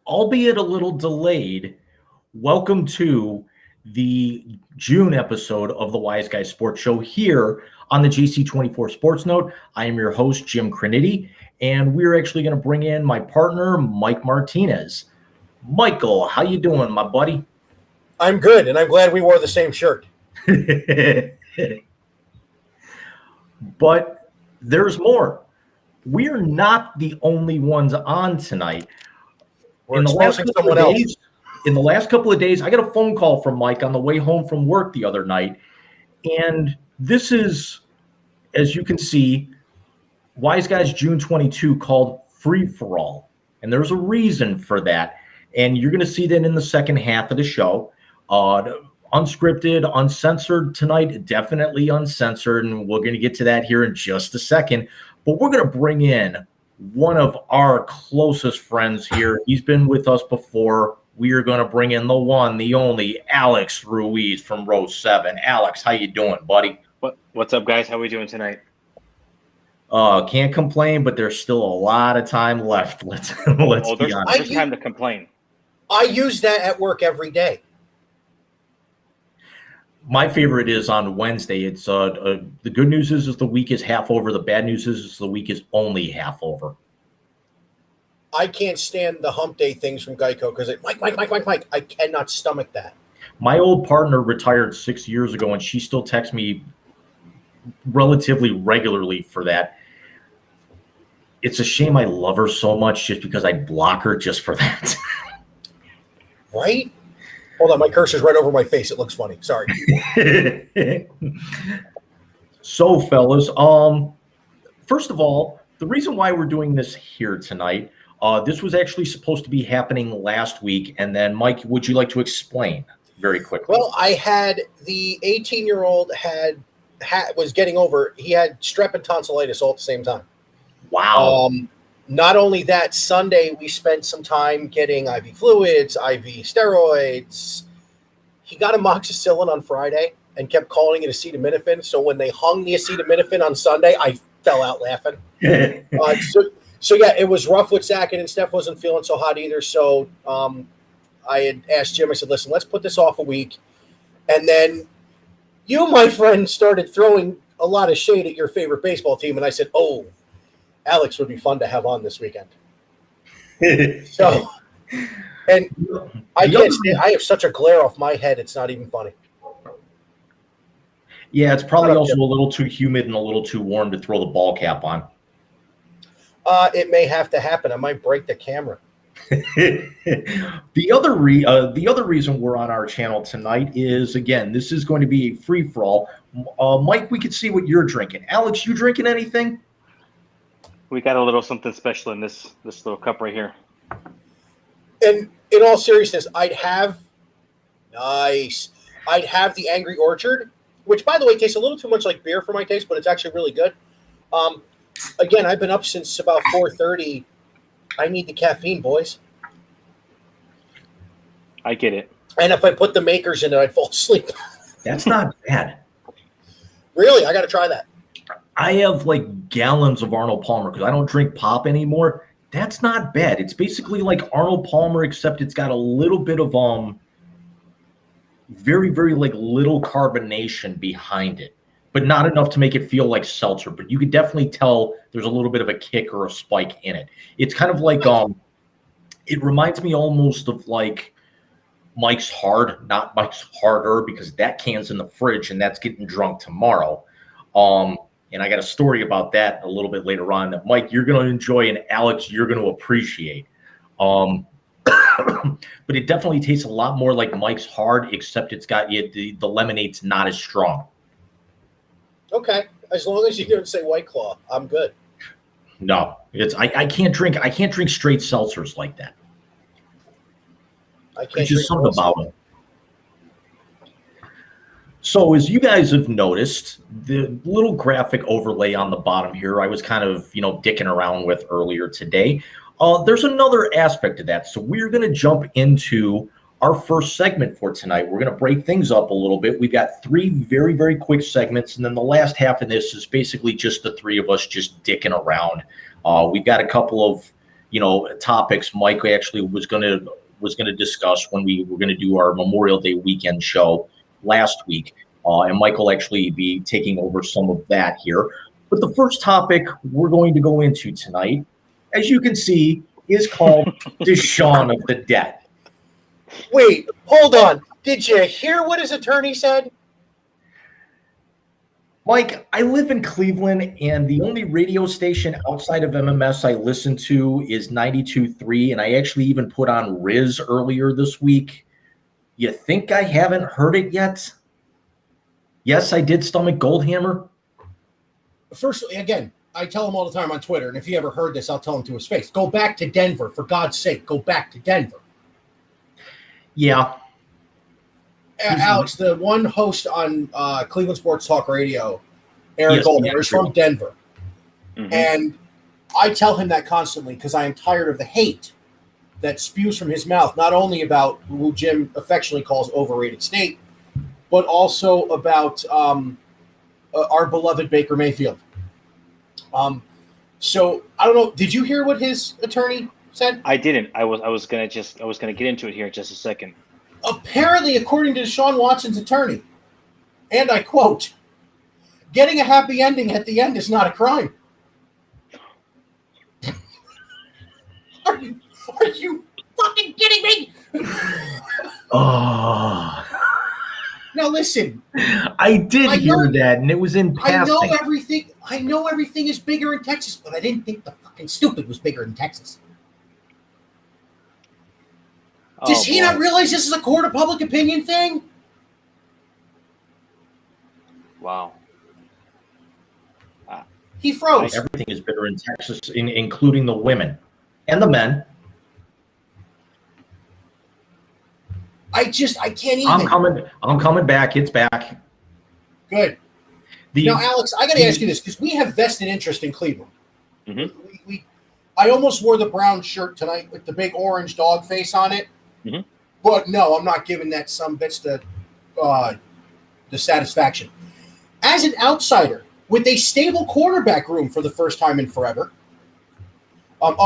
albeit a little delayed, welcome to the June episode of the Wise Guys Sports Show here on the JC24 Sports Note. I am your host, Jim Crinity, and we're actually going to bring in my partner, Mike Martinez. Michael, how you doing, my buddy? I'm good, and I'm glad we wore the same shirt. But there's more. We're not the only ones on tonight. We're exposing someone else. In the last couple of days, I got a phone call from Mike on the way home from work the other night. And this is, as you can see, Wise Guys June 22 called Free For All. And there's a reason for that. And you're going to see that in the second half of the show. Unscripted, uncensored tonight, definitely uncensored. And we're going to get to that here in just a second. But we're going to bring in one of our closest friends here. He's been with us before. We are going to bring in the one, the only, Alex Ruiz from Row 7. Alex, how you doing, buddy? What's up, guys? How are we doing tonight? Can't complain, but there's still a lot of time left. Let's be honest. There's time to complain. I use that at work every day. My favorite is on Wednesday. It's the good news is the week is half over. The bad news is the week is only half over. I can't stand the hump day things from Geico because Mike. I cannot stomach that. My old partner retired 6 years ago, and she still texts me relatively regularly for that. It's a shame I love her so much just because I block her just for that. Right? Hold on, my cursor's right over my face. It looks funny. Sorry. So, fellas, first of all, the reason why we're doing this here tonight, this was actually supposed to be happening last week. And then, Mike, would you like to explain very quickly? Well, I had the 18-year-old was getting over. He had strep and tonsillitis all at the same time. Wow. Not only that, Sunday we spent some time getting IV fluids, IV steroids. He got amoxicillin on Friday and kept calling it acetaminophen. So when they hung the acetaminophen on Sunday, I fell out laughing. So yeah, it was rough with Sackett, and Steph wasn't feeling so hot either. So I had asked Jim, I said, listen, let's put this off a week. And then you, my friend, started throwing a lot of shade at your favorite baseball team. And I said, oh, Alex would be fun to have on this weekend. So, and I can't stand, I have such a glare off my head, it's not even funny. Yeah, it's probably also a little too humid and a little too warm to throw the ball cap on. It may have to happen. I might break the camera. The other reason we're on our channel tonight is, again, this is going to be a free-for-all. Mike, we could see what you're drinking. Alex, you drinking anything? We got a little something special in this little cup right here. And in all seriousness, I'd have the Angry Orchard, which, by the way, tastes a little too much like beer for my taste, but it's actually really good. Again, I've been up since about 4:30. I need the caffeine, boys. I get it. And if I put the makers in it, I'd fall asleep. That's not bad. Really? I got to try that. I have like gallons of Arnold Palmer because I don't drink pop anymore. That's not bad. It's basically like Arnold Palmer, except it's got a little bit of very, very like little carbonation behind it, but not enough to make it feel like seltzer. But you could definitely tell there's a little bit of a kick or a spike in it. It's kind of like it reminds me almost of like Mike's Hard, not Mike's Harder, because that can's in the fridge and that's getting drunk tomorrow. And I got a story about that a little bit later on that, Mike, you're going to enjoy, and Alex, you're going to appreciate. But it definitely tastes a lot more like Mike's Hard, except it's got the lemonade's not as strong. Okay, as long as you don't say White Claw, I'm good. No, I can't drink straight seltzers like that. I can't. There's just something about it. So as you guys have noticed, the little graphic overlay on the bottom here, I was kind of, dicking around with earlier today. There's another aspect to that. So we're going to jump into our first segment for tonight. We're going to break things up a little bit. We've got 3 very, very quick segments. And then the last half of this is basically just the 3 of us just dicking around. We've got a couple of, topics Mike actually was gonna discuss when we were gonna do our Memorial Day weekend show last week, and Mike will actually be taking over some of that here. But the first topic we're going to go into tonight, as you can see, is called Deshaun of the Dead. Wait, hold on. Did you hear what his attorney said? Mike, I live in Cleveland, and the only radio station outside of MMS I listen to is 92.3, and I actually even put on Riz earlier this week. You think I haven't heard it yet? Yes, I did stomach Goldhammer. First, again, I tell him all the time on Twitter, and if he ever heard this, I'll tell him to his face. Go back to Denver, for God's sake. Go back to Denver. Yeah. Alex, the one host on Cleveland Sports Talk Radio, Aaron Goldhammer, is from Denver. Mm-hmm. And I tell him that constantly because I am tired of the hate that spews from his mouth, not only about who Jim affectionately calls overrated state, but also about our beloved Baker Mayfield. So I don't know. Did you hear what his attorney said? I didn't. I was gonna get into it here in just a second. Apparently, according to Deshaun Watson's attorney, and I quote, "Getting a happy ending at the end is not a crime." Are you fucking kidding me? Oh. Now listen. I did hear that, and it was in passing. I know everything is bigger in Texas, but I didn't think the fucking stupid was bigger in Texas. Does he not realize this is a court of public opinion thing? Wow. He froze. Everything is bigger in Texas, including the women and the men. I can't even. I'm coming back. It's back. Good. Now, Alex, I got to ask you this because we have vested interest in Cleveland. Mm-hmm. I almost wore the brown shirt tonight with the big orange dog face on it. Mm-hmm. But no, I'm not giving that some bits the satisfaction. As an outsider, with a stable quarterback room for the first time in forever.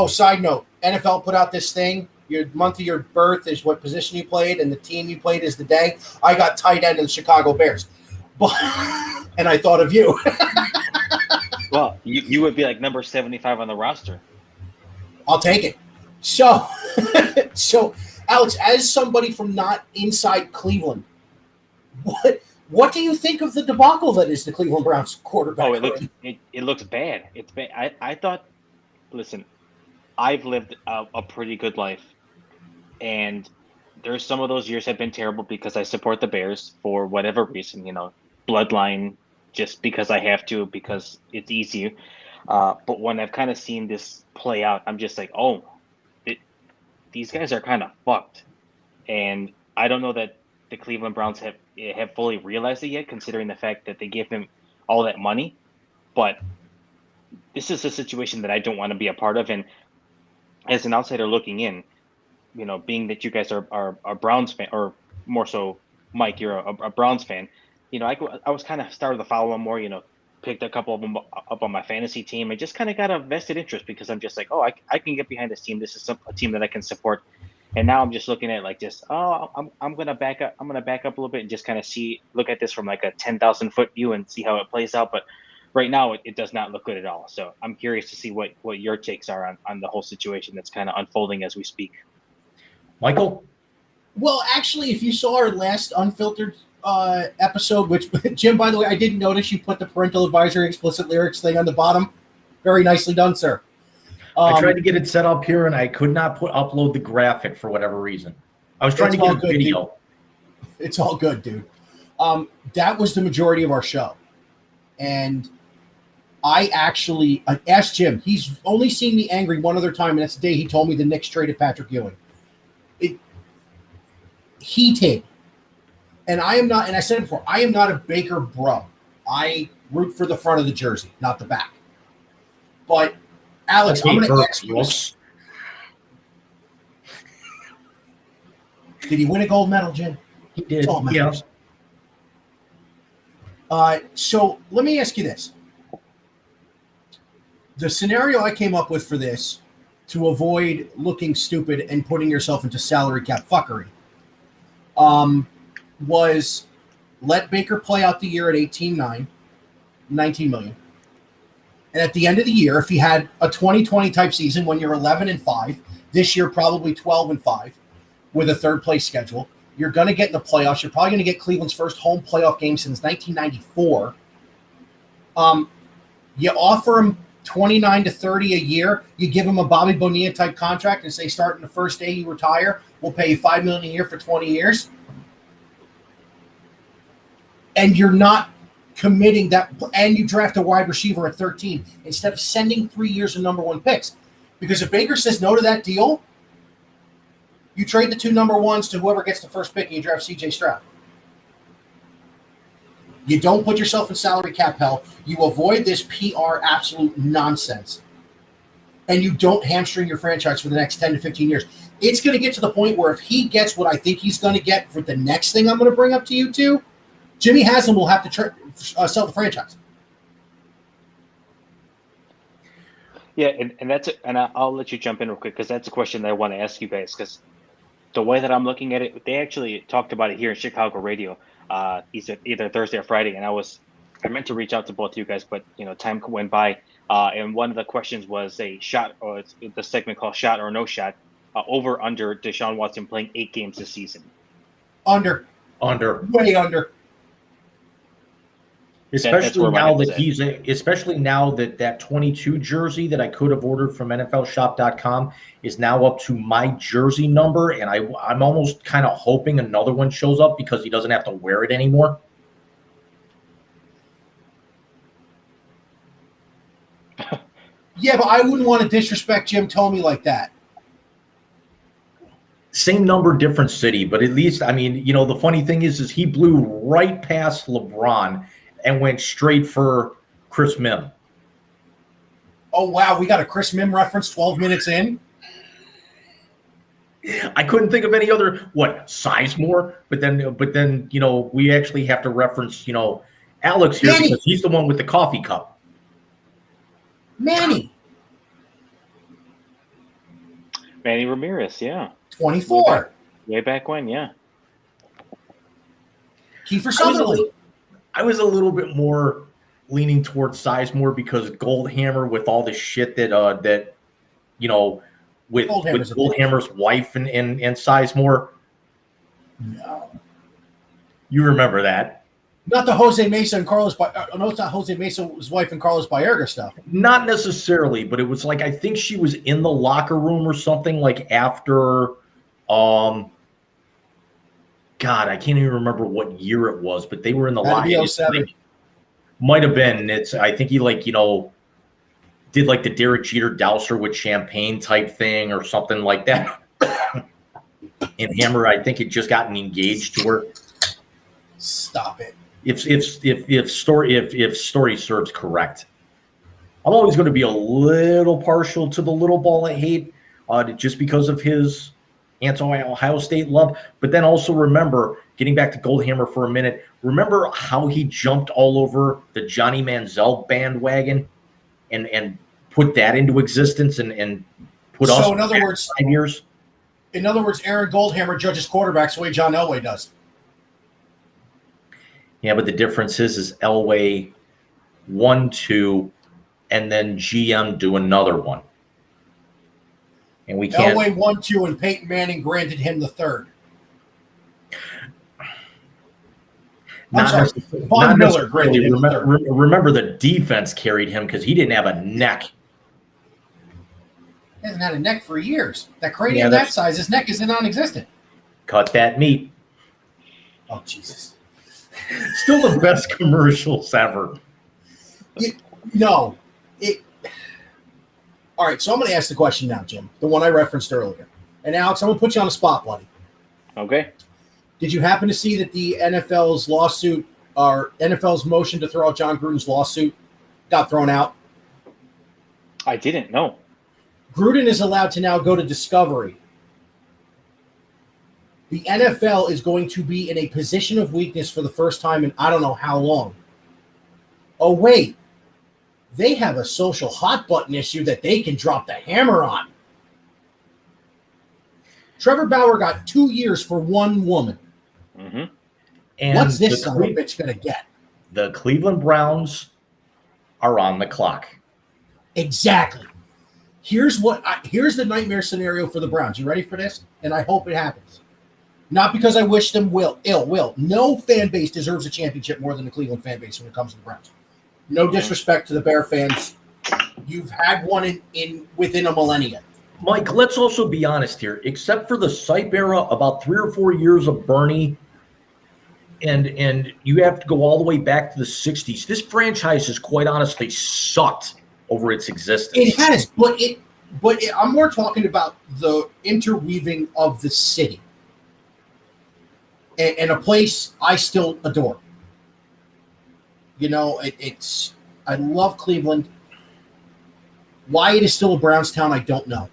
Side note, NFL put out this thing. Your month of your birth is what position you played, and the team you played is the day. I got tight end of the Chicago Bears. And I thought of you. Well, you would be like number 75 on the roster. I'll take it. So, Alex, as somebody from not inside Cleveland, what do you think of the debacle that is the Cleveland Browns quarterback? Oh, it looks bad. It's bad. I thought, listen, I've lived a pretty good life, and there's some of those years have been terrible because I support the Bears for whatever reason, bloodline, just because I have to, because it's easy. But when I've kind of seen this play out, I'm just like, these guys are kind of fucked. And I don't know that the Cleveland Browns have fully realized it yet, considering the fact that they gave him all that money. But this is a situation that I don't want to be a part of. And as an outsider looking in, being that you guys are Browns fan, or more so, Mike, you're a Browns fan. I was kind of started to follow them more. Picked a couple of them up on my fantasy team, and just kind of got a vested interest because I'm just like, I can get behind this team. This is a team that I can support. And now I'm just looking at I'm gonna back up. I'm gonna back up a little bit and just kind of look at this from like a 10,000 foot view and see how it plays out. But right now, it does not look good at all. So I'm curious to see what your takes are on the whole situation that's kind of unfolding as we speak. Michael? Well, actually, if you saw our last Unfiltered episode, which, Jim, by the way, I didn't notice you put the parental advisory explicit lyrics thing on the bottom. Very nicely done, sir. I tried to get it set up here, and I could not upload the graphic for whatever reason. I was trying to get a video. Dude. It's all good, dude. That was the majority of our show. And I actually asked Jim. He's only seen me angry one other time, and that's the day he told me the Knicks traded Patrick Ewing. Heated. And I am not, and I said it before, I am not a Baker bro. I root for the front of the jersey, not the back. But, Alex, I'm going to ask you this. Did he win a gold medal, Jim? He did, yes. So, let me ask you this. The scenario I came up with for this to avoid looking stupid and putting yourself into salary cap fuckery, was let Baker play out the year at 18.9, 19 million. And at the end of the year, if he had a 2020 type season when you're 11-5, this year probably 12-5 with a third place schedule, you're going to get in the playoffs. You're probably going to get Cleveland's first home playoff game since 1994. You offer him 29 to 30 a year. You give him a Bobby Bonilla type contract and say, starting the first day you retire, we'll pay you $5 million a year for 20 years. And you're not committing that, and you draft a wide receiver at 13 instead of sending 3 years of number one picks. Because if Baker says no to that deal, you trade the 2 number ones to whoever gets the first pick and you draft CJ Stroud. You don't put yourself in salary cap hell. You avoid this PR absolute nonsense. And you don't hamstring your franchise for the next 10 to 15 years. It's going to get to the point where if he gets what I think he's going to get for the next thing I'm going to bring up to you two, Jimmy Haslam will have to sell the franchise. Yeah, and that's it. And I'll let you jump in real quick because that's a question that I want to ask you guys. Because the way that I'm looking at it, they actually talked about it here in Chicago radio. He said either Thursday or Friday, and I meant to reach out to both of you guys, but time went by. And one of the questions was a shot, or it's the segment called "Shot or No Shot," over under Deshaun Watson playing 8 games this season. Under, way under. Especially now that that 22 jersey that I could have ordered from NFLshop.com is now up to my jersey number, and I'm almost kind of hoping another one shows up because he doesn't have to wear it anymore. Yeah, but I wouldn't want to disrespect Jim Thome like that. Same number, different city, but at least, I mean, the funny thing is he blew right past LeBron and went straight for Chris Mim. Oh, wow. We got a Chris Mim reference 12 minutes in? I couldn't think of any other, Sizemore? But then, we actually have to reference, Alex here because he's the one with the coffee cup. Manny Ramirez, yeah. 24. Way back when, yeah. Kiefer Sutherland. I was a little bit more leaning towards Sizemore because Goldhammer with all the shit with Goldhammer's wife and Sizemore. No. You remember that. Not the Jose Mesa and Carlos no, it's not Jose Mesa's wife and Carlos Baerga stuff. Not necessarily, but it was like I think she was in the locker room or something like after God, I can't even remember what year it was, but they were in the locker room. Might have been. I think he did like the Derek Jeter douser with champagne type thing or something like that. And Hammer, I think, had just gotten engaged to her. Stop it. If story serves correct, I'm always going to be a little partial to the little ball I hate, just because of his anti-Ohio State love. But then also remember, getting back to Goldhammer for a minute, remember how he jumped all over the Johnny Manziel bandwagon and put that into existence and put us in other words 5 years. In other words, Aaron Goldhammer judges quarterbacks the way John Elway does. Yeah, but the difference is Elway 1-2 and then GM do another one. And we can't. Elway 1-2 and Peyton Manning granted him the third. Von Miller granted him the third. Remember the defense carried him because he didn't have a neck. He hasn't had a neck for years. That cranium that size, his neck is non-existent. Cut that meat. Oh, Jesus. Still the best commercials ever. All right, so I'm going to ask the question now, Jim, the one I referenced earlier. And Alex, I'm going to put you on the spot, buddy. Okay. Did you happen to see that the NFL's lawsuit or NFL's motion to throw out John Gruden's lawsuit got thrown out? I didn't know. Gruden is allowed to now go to discovery. The NFL is going to be in a position of weakness for the first time in I don't know how long. Oh, wait. They have a social hot button issue that they can drop the hammer on. Trevor Bauer got 2 years for one woman. Mm-hmm. And What's this son of a bitch going to get? The Cleveland Browns are on the clock. Exactly. Here's the nightmare scenario for the Browns. You ready for this? And I hope it happens. Not because I wish them ill will. No fan base deserves a championship more than the Cleveland fan base when it comes to the Browns. No disrespect to the Bear fans. You've had one within a millennia. Mike, let's also be honest here. Except for the Sipe era, about 3 or 4 years of Bernie, and you have to go all the way back to the 60s. This franchise has quite honestly sucked over its existence. It has, but I'm more talking about the interweaving of the city and a place I still adore. You know, I love Cleveland. Why it is still a Browns town, I don't know.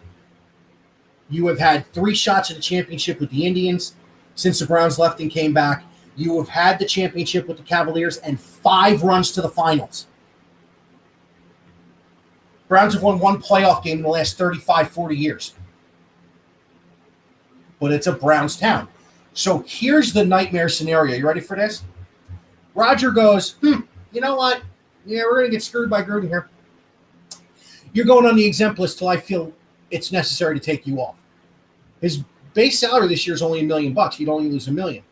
You have had 3 shots at the championship with the Indians since the Browns left and came back. You have had the championship with the Cavaliers and 5 runs to the finals. Browns have won 1 playoff game in the last 35, 40 years. But it's a Browns town. So here's the nightmare scenario. You ready for this? Roger goes, you know what? Yeah, we're going to get screwed by Gruden here. You're going on the exempt list till I feel it's necessary to take you off. His base salary this year is only $1 million. He'd only lose $1 million.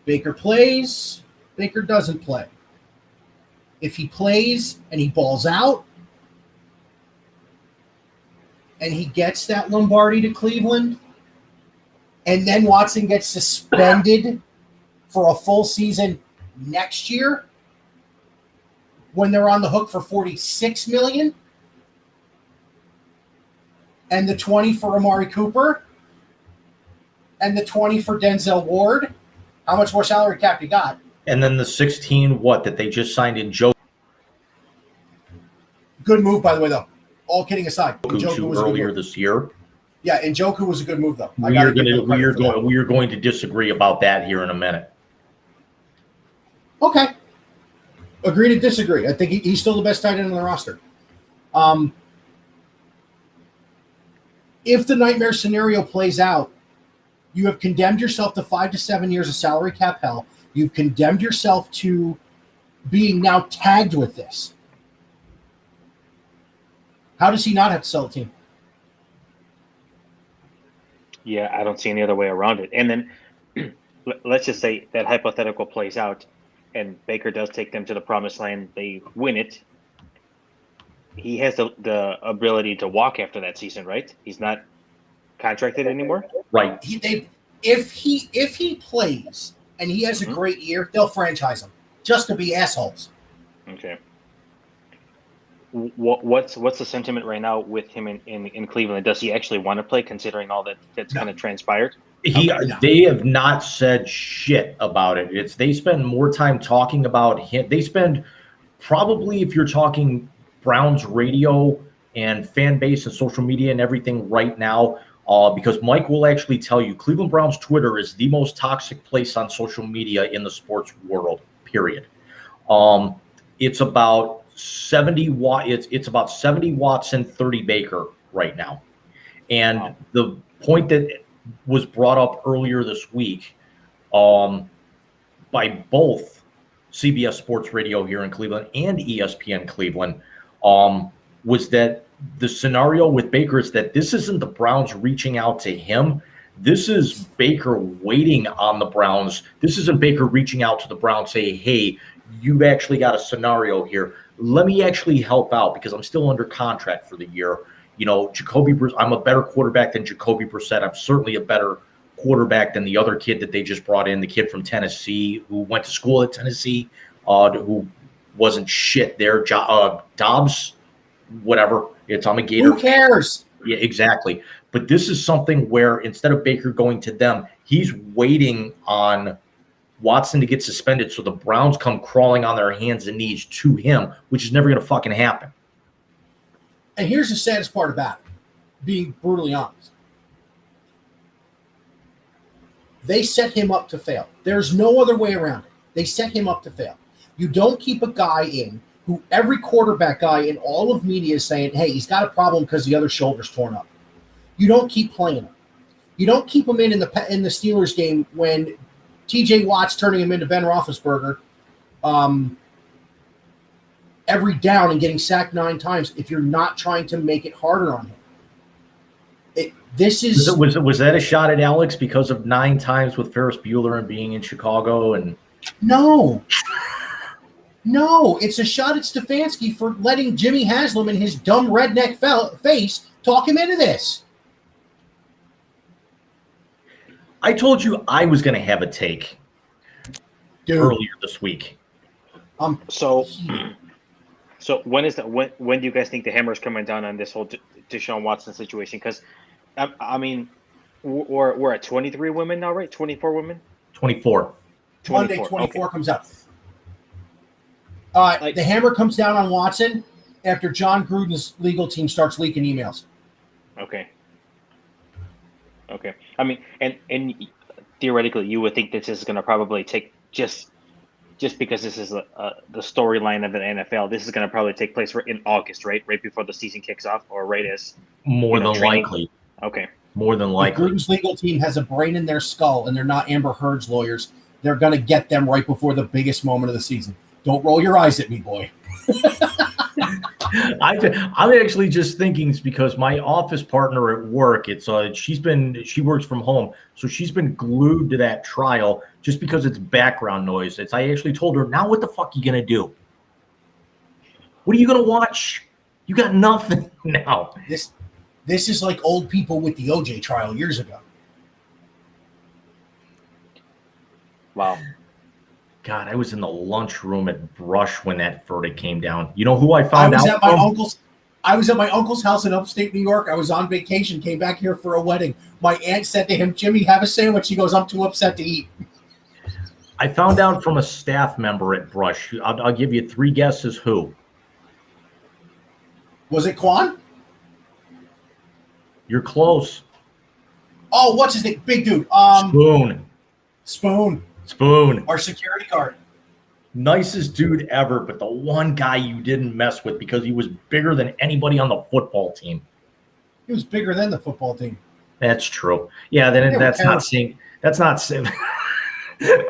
Baker plays. Baker doesn't play. If he plays and he balls out and he gets that Lombardi to Cleveland and then Watson gets suspended for a full season next year when they're on the hook for $46 million and the 20 for Amari Cooper and the 20 for Denzel Ward, how much more salary cap you got? And then the 16, that they just signed in Joe. Good move, by the way, though. All kidding aside. Njoku was earlier this year. Yeah, Njoku was a good move, though. We are going to disagree about that here in a minute. Okay. Agree to disagree. I think he's still the best tight end on the roster. If the nightmare scenario plays out, you have condemned yourself to 5 to 7 years of salary cap hell. You've condemned yourself to being now tagged with this. How does he not have to sell the team? Yeah, I don't see any other way around it. And then let's just say that hypothetical plays out and Baker does take them to the promised land. They win it. He has the ability to walk after that season, right? He's not contracted anymore? Right. If he plays and he has a great year, they'll franchise him just to be assholes. Okay. What's the sentiment right now with him in Cleveland? Does he actually want to play, considering all that's kind of transpired? They have not said shit about it. They spend more time talking about him. They spend probably, if you're talking Browns radio and fan base and social media and everything right now, because Mike will actually tell you, Cleveland Browns Twitter is the most toxic place on social media in the sports world, period. It's about 70 it's about 70 Watson, 30 Baker right now. And the point that was brought up earlier this week by both CBS Sports Radio here in Cleveland and ESPN Cleveland was that the scenario with Baker is that this isn't the Browns reaching out to him. This is Baker waiting on the Browns. This isn't Baker reaching out to the Browns saying, hey, you've actually got a scenario here. Let me actually help out because I'm still under contract for the year. You know, I'm a better quarterback than Jacoby Brissett. I'm certainly a better quarterback than the other kid that they just brought in, the kid from Tennessee who went to school at Tennessee, who wasn't shit there. Dobbs, whatever. I'm a Gator. Who cares? Yeah, exactly. But this is something where instead of Baker going to them, he's waiting on Watson to get suspended so the Browns come crawling on their hands and knees to him, which is never going to fucking happen. And here's the saddest part about it, being brutally honest. They set him up to fail. There's no other way around it. They set him up to fail. You don't keep a guy in who every quarterback guy in all of media is saying, hey, he's got a problem because the other shoulder's torn up. You don't keep playing him. You don't keep him in the Steelers game when T.J. Watt's turning him into Ben Roethlisberger every down and getting sacked 9 times if you're not trying to make it harder on him. Was that a shot at Alex because of 9 times with Ferris Bueller and being in Chicago? And no, it's a shot at Stefanski for letting Jimmy Haslam and his dumb redneck face talk him into this. I told you I was going to have a take earlier this week. So when do you guys think the hammer's coming down on this whole Deshaun Watson situation? Because I mean, we're at 23 women now, right? 24 women. 24. Monday, 24 comes out. The hammer comes down on Watson after John Gruden's legal team starts leaking emails. Okay. I mean, and theoretically, you would think this is going to probably take just because this is the storyline of the NFL. This is going to probably take place in August, right? Right before the season kicks off, or right as more than training. Likely. Okay. More than likely. If Gruden's legal team has a brain in their skull and they're not Amber Heard's lawyers, they're going to get them right before the biggest moment of the season. Don't roll your eyes at me, boy. I'm actually just thinking it's because my office partner at work, she works from home, so she's been glued to that trial just because it's background noise. I actually told her, now what the fuck are you gonna do? What are you gonna watch? You got nothing now. This is like old people with the OJ trial years ago. Wow. God, I was in the lunchroom at Brush when that verdict came down. You know who I found out? I was at my uncle's house in upstate New York. I was on vacation, came back here for a wedding. My aunt said to him, "Jimmy, have a sandwich." He goes, "I'm too upset to eat." I found out from a staff member at Brush. I'll give you 3 guesses who. Was it Quan? You're close. Oh, what's his name? Big dude. Spoon. Our security guard. Nicest dude ever, but the one guy you didn't mess with because he was bigger than anybody on the football team. He was bigger than the football team. That's true. Yeah, that's not saying.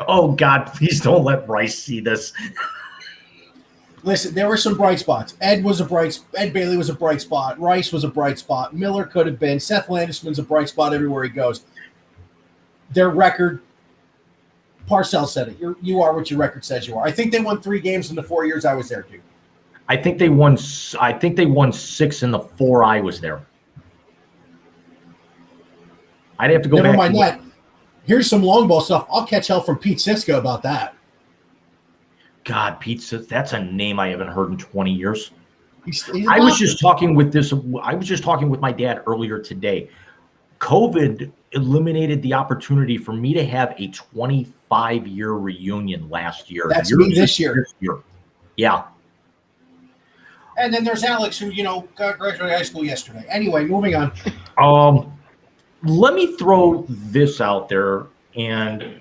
Oh God, please don't let Bryce see this. Listen, there were some bright spots. Ed Bailey was a bright spot. Rice was a bright spot. Miller could have been. Seth Landisman's a bright spot everywhere he goes. Their record, Parcells said it. You are what your record says you are. I think they won 3 games in the 4 years I was there, dude. I think they won 6 in the 4 I was there. I'd have to go back. Never mind that. Here's some long ball stuff. I'll catch hell from Pete Siska about that. God, Pete, that's a name I haven't heard in 20 years. I was just talking with my dad earlier today. COVID eliminated the opportunity for me to have a 25-year reunion last year. That's me this year. Yeah. And then there's Alex, who, graduated high school yesterday. Anyway, moving on. Let me throw this out there, and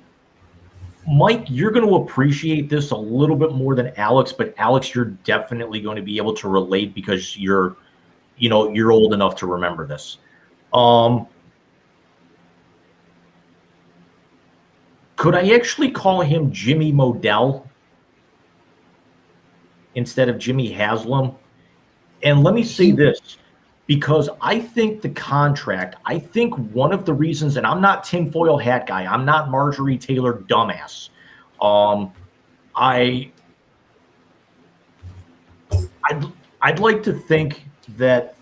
Mike, you're going to appreciate this a little bit more than Alex, but Alex, you're definitely going to be able to relate because you're old enough to remember this. Could I actually call him Jimmy Modell instead of Jimmy Haslam? And let me say this, because I think one of the reasons, and I'm not tinfoil hat guy, I'm not Marjorie Taylor dumbass. I'd like to think that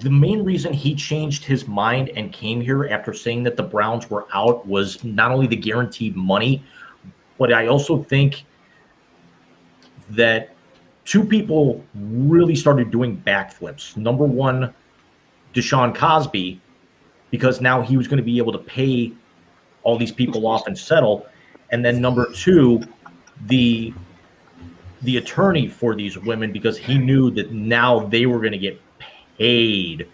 the main reason he changed his mind and came here after saying that the Browns were out was not only the guaranteed money, but I also think that 2 people really started doing backflips. Number one, Deshaun Cosby, because now he was going to be able to pay all these people off and settle. And then number 2, the attorney for these women, because he knew that now they were going to get paid.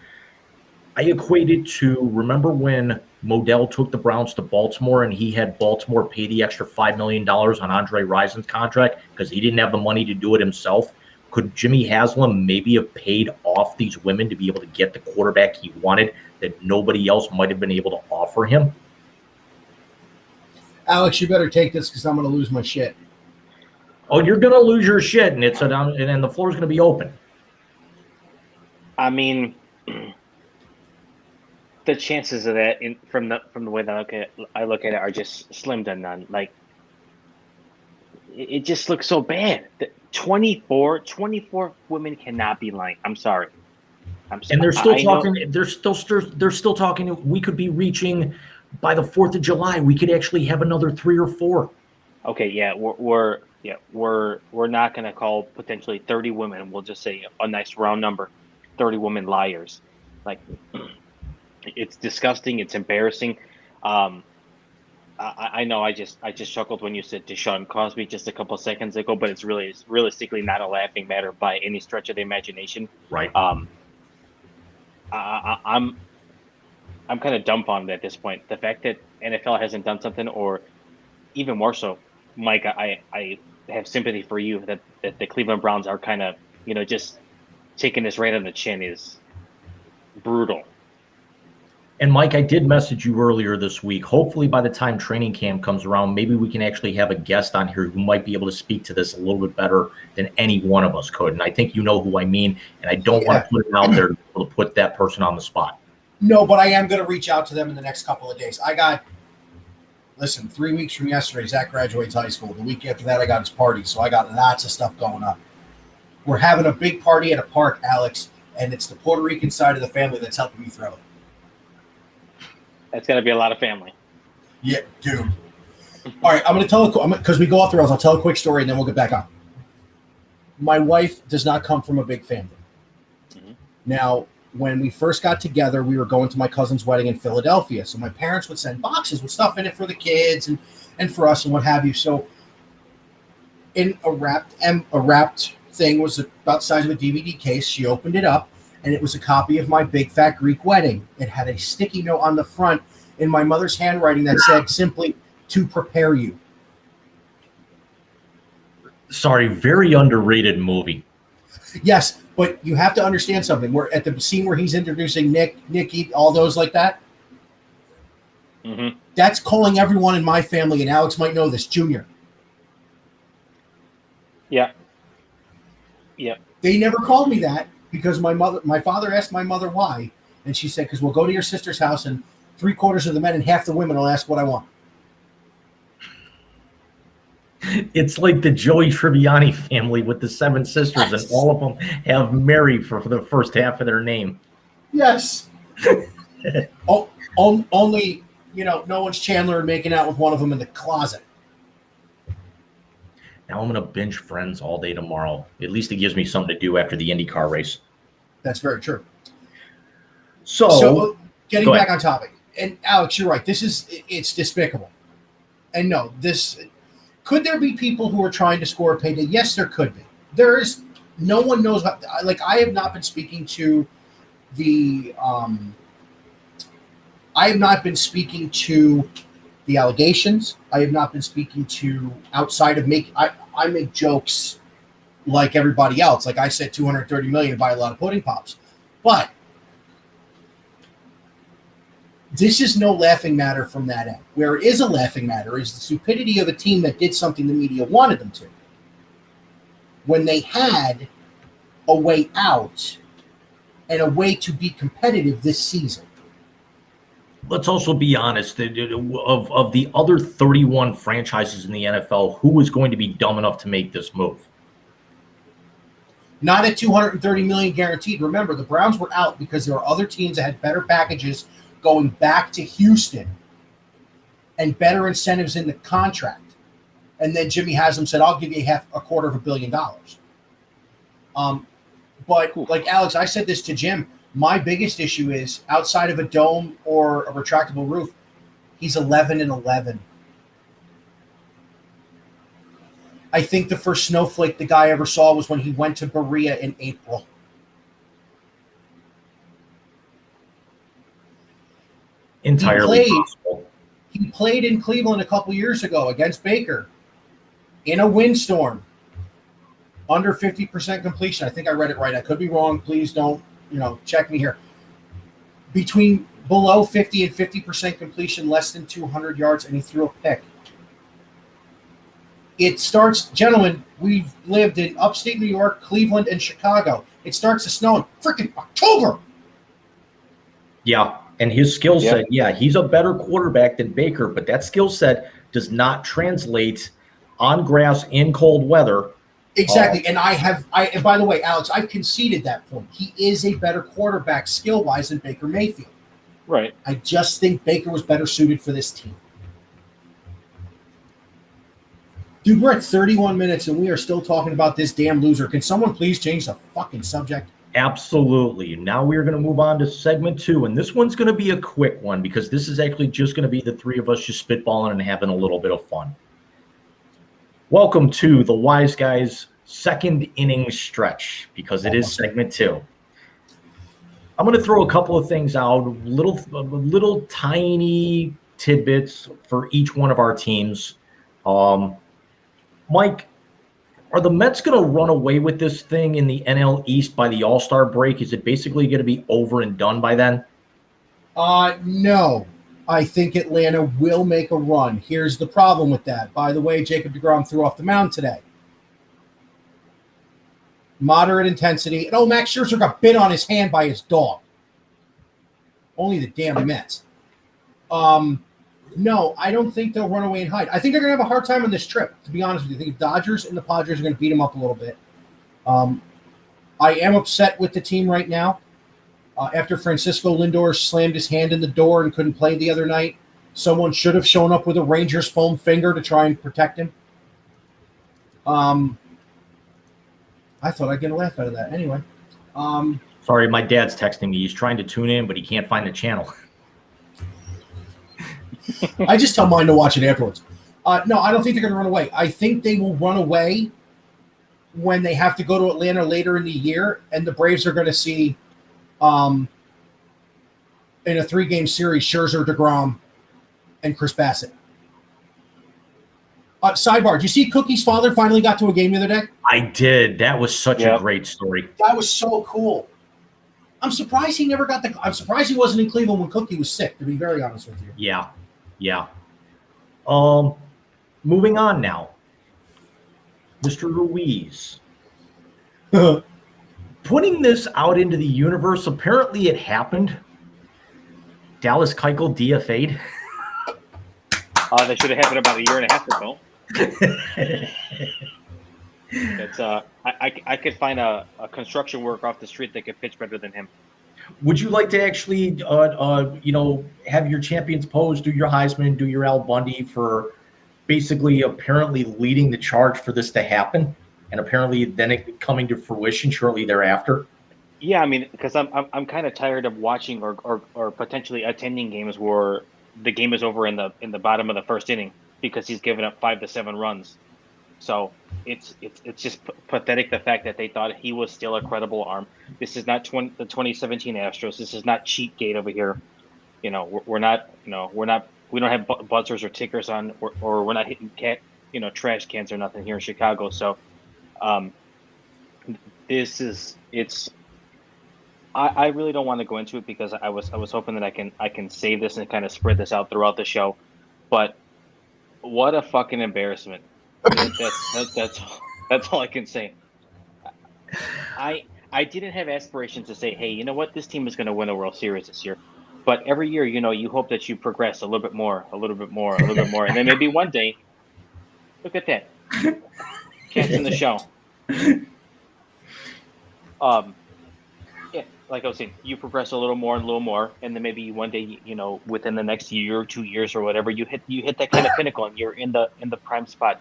I equate it to, remember when Modell took the Browns to Baltimore and he had Baltimore pay the extra $5 million on Andre Rison's contract because he didn't have the money to do it himself? Could Jimmy Haslam maybe have paid off these women to be able to get the quarterback he wanted that nobody else might have been able to offer him? Alex, you better take this because I'm going to lose my shit. Oh, you're going to lose your shit, and and the floor's going to be open. I mean, the chances of that, from the way that I look at it, are just slim to none. Like, it just looks so bad. 24 women cannot be lying. I'm sorry. And they're still talking. They're still talking. We could be reaching by the 4th of July. We could actually have another 3 or 4. Okay, yeah, we're not going to call potentially 30 women. We'll just say a nice round number, 30 women liars. Like, it's disgusting. It's embarrassing. I know. I just chuckled when you said Deshaun Cosby just a couple seconds ago, but it's realistically not a laughing matter by any stretch of the imagination. Right. I'm kind of dumbfounded at this point. The fact that NFL hasn't done something, or even more so, Mike, I have sympathy for you that the Cleveland Browns are kind of, just taking this right on the chin is brutal. And Mike, I did message you earlier this week. Hopefully by the time training camp comes around, maybe we can actually have a guest on here who might be able to speak to this a little bit better than any one of us could. And I think you know who I mean, and I don't want to put it out there to put that person on the spot. No, but I am going to reach out to them in the next couple of days. 3 weeks from yesterday, Zach graduates high school. The week after that, I got his party, so I got lots of stuff going on. We're having a big party at a park, Alex, and it's the Puerto Rican side of the family that's helping me throw it. That's going to be a lot of family. Yeah, dude. All right, I'm going to tell because we go off the rails. I'll tell a quick story, and then we'll get back on. My wife does not come from a big family. Mm-hmm. Now, when we first got together, we were going to my cousin's wedding in Philadelphia. So my parents would send boxes with stuff in it for the kids and for us and what have you. So in a wrapped thing was about the size of a DVD case. She opened it up, and it was a copy of My Big Fat Greek Wedding. It had a sticky note on the front in my mother's handwriting that said simply, "To prepare you." Sorry, very underrated movie. Yes, but you have to understand something. We're at the scene where he's introducing Nikki, all those like that. Mm-hmm. That's calling everyone in my family, and Alex might know this, Junior. Yeah. They never called me that because my father asked my mother why, and she said, "Because we'll go to your sister's house, and 3/4 of the men and half the women will ask what I want." It's like the Joey Tribbiani family with the 7 sisters, and all of them have Mary for the first half of their name. Yes. Only, no one's Chandler making out with one of them in the closet. Now I'm going to binge Friends all day tomorrow. At least it gives me something to do after the IndyCar race. That's very true. So getting back on topic. And Alex, you're right. It's despicable. And no, could there be people who are trying to score a payday? Yes, there could be. There is. No one knows. I have not been speaking to the. I have not been speaking to the allegations. I have not been speaking to outside of I make jokes like everybody else. Like I said, $230 million to buy a lot of pudding pops, but this is no laughing matter from that end. Where it is a laughing matter is the stupidity of a team that did something the media wanted them to. When they had a way out and a way to be competitive this season. Let's also be honest, of the other 31 franchises in the NFL, who was going to be dumb enough to make this move? Not at $230 million guaranteed. Remember, the Browns were out because there were other teams that had better packages going back to Houston and better incentives in the contract. And then Jimmy Haslam said, "I'll give you $250 million." But like Alex, I said this to Jim, my biggest issue is outside of a dome or a retractable roof, he's 11-11. I think the first snowflake the guy ever saw was when he went to Berea in April. Entirely possible. He played in Cleveland a couple years ago against Baker in a windstorm. under 50% completion. I think I read it right. I could be wrong. Please don't, check me here. Between below 50 and 50% completion, less than 200 yards, and he threw a pick. It starts, gentlemen, we've lived in upstate New York, Cleveland, and Chicago. It starts to snow in freaking October. Yeah, and his skill set, he's a better quarterback than Baker, but that skill set does not translate on grass in cold weather. Exactly, and and by the way, Alex, I've conceded that point. He is a better quarterback skill-wise than Baker Mayfield. Right. I just think Baker was better suited for this team. Dude, we're at 31 minutes and we are still talking about this damn loser. Can someone please change the fucking subject? Absolutely. Now we are going to move on to segment 2, and this one's going to be a quick one because this is actually just going to be the three of us just spitballing and having a little bit of fun. Welcome to the Wise Guys second inning stretch because it is segment 2. I'm going to throw a couple of things out, little tiny tidbits for each one of our teams. Mike, are the Mets going to run away with this thing in the NL East by the All-Star break? Is it basically going to be over and done by then? No. I think Atlanta will make a run. Here's the problem with that. By the way, Jacob deGrom threw off the mound today. Moderate intensity. And Max Scherzer got bit on his hand by his dog. Only the damn Mets. No, I don't think they'll run away and hide. I think they're going to have a hard time on this trip, to be honest with you. I think the Dodgers and the Padres are going to beat them up a little bit. I am upset with the team right now. After Francisco Lindor slammed his hand in the door and couldn't play the other night, someone should have shown up with a Rangers foam finger to try and protect him. I thought I'd get a laugh out of that. Anyway. Sorry, my dad's texting me. He's trying to tune in, but he can't find the channel. I just tell mine to watch it afterwards. No, I don't think they're going to run away. I think they will run away when they have to go to Atlanta later in the year, and the Braves are going to see in a 3-game series Scherzer, DeGrom, and Chris Bassett. Sidebar, did you see Cookie's father finally got to a game the other day? I did. That was such a great story. That was so cool. I'm surprised he never got I'm surprised he wasn't in Cleveland when Cookie was sick, to be very honest with you. Yeah. Moving on now. Mr. Ruiz. Putting this out into the universe, apparently it happened. Dallas Keuchel DFA'd. That should have happened about a year and a half ago. It's I could find a construction worker off the street that could pitch better than him. Would you like to actually, have your champions pose, do your Heisman, do your Al Bundy for basically apparently leading the charge for this to happen, and apparently then it coming to fruition shortly thereafter? Yeah, I mean, because I'm kind of tired of watching or potentially attending games where the game is over in the bottom of the first inning because he's given up 5 to 7 runs. So it's just pathetic, the fact that they thought he was still a credible arm. This is not the 2017 Astros. This is not Cheatgate over here. We're not. We don't have buzzers or tickers on, or we're not hitting trash cans or nothing here in Chicago. So, I really don't want to go into it because I was hoping that I can save this and kind of spread this out throughout the show, but what a fucking embarrassment. That's all I can say. I didn't have aspirations to say, hey, you know what, this team is going to win a World Series this year. But every year, you hope that you progress a little bit more, and then maybe one day, look at that, cats in the show. Yeah, like I was saying, you progress a little more, and then maybe one day, within the next year or 2 years or whatever, you hit that kind of pinnacle, and you're in the prime spot.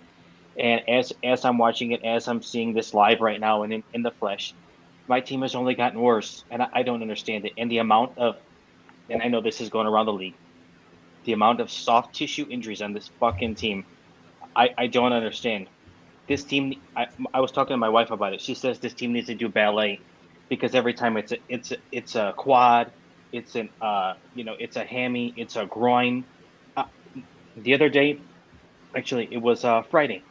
And as I'm watching it, as I'm seeing this live right now and in the flesh, my team has only gotten worse, and I don't understand it. And the amount of, and I know this is going around the league, the amount of soft tissue injuries on this fucking team, I don't understand. This team, I was talking to my wife about it. She says this team needs to do ballet because every time it's a quad, it's a hammy, it's a groin. The other day, actually, it was Friday.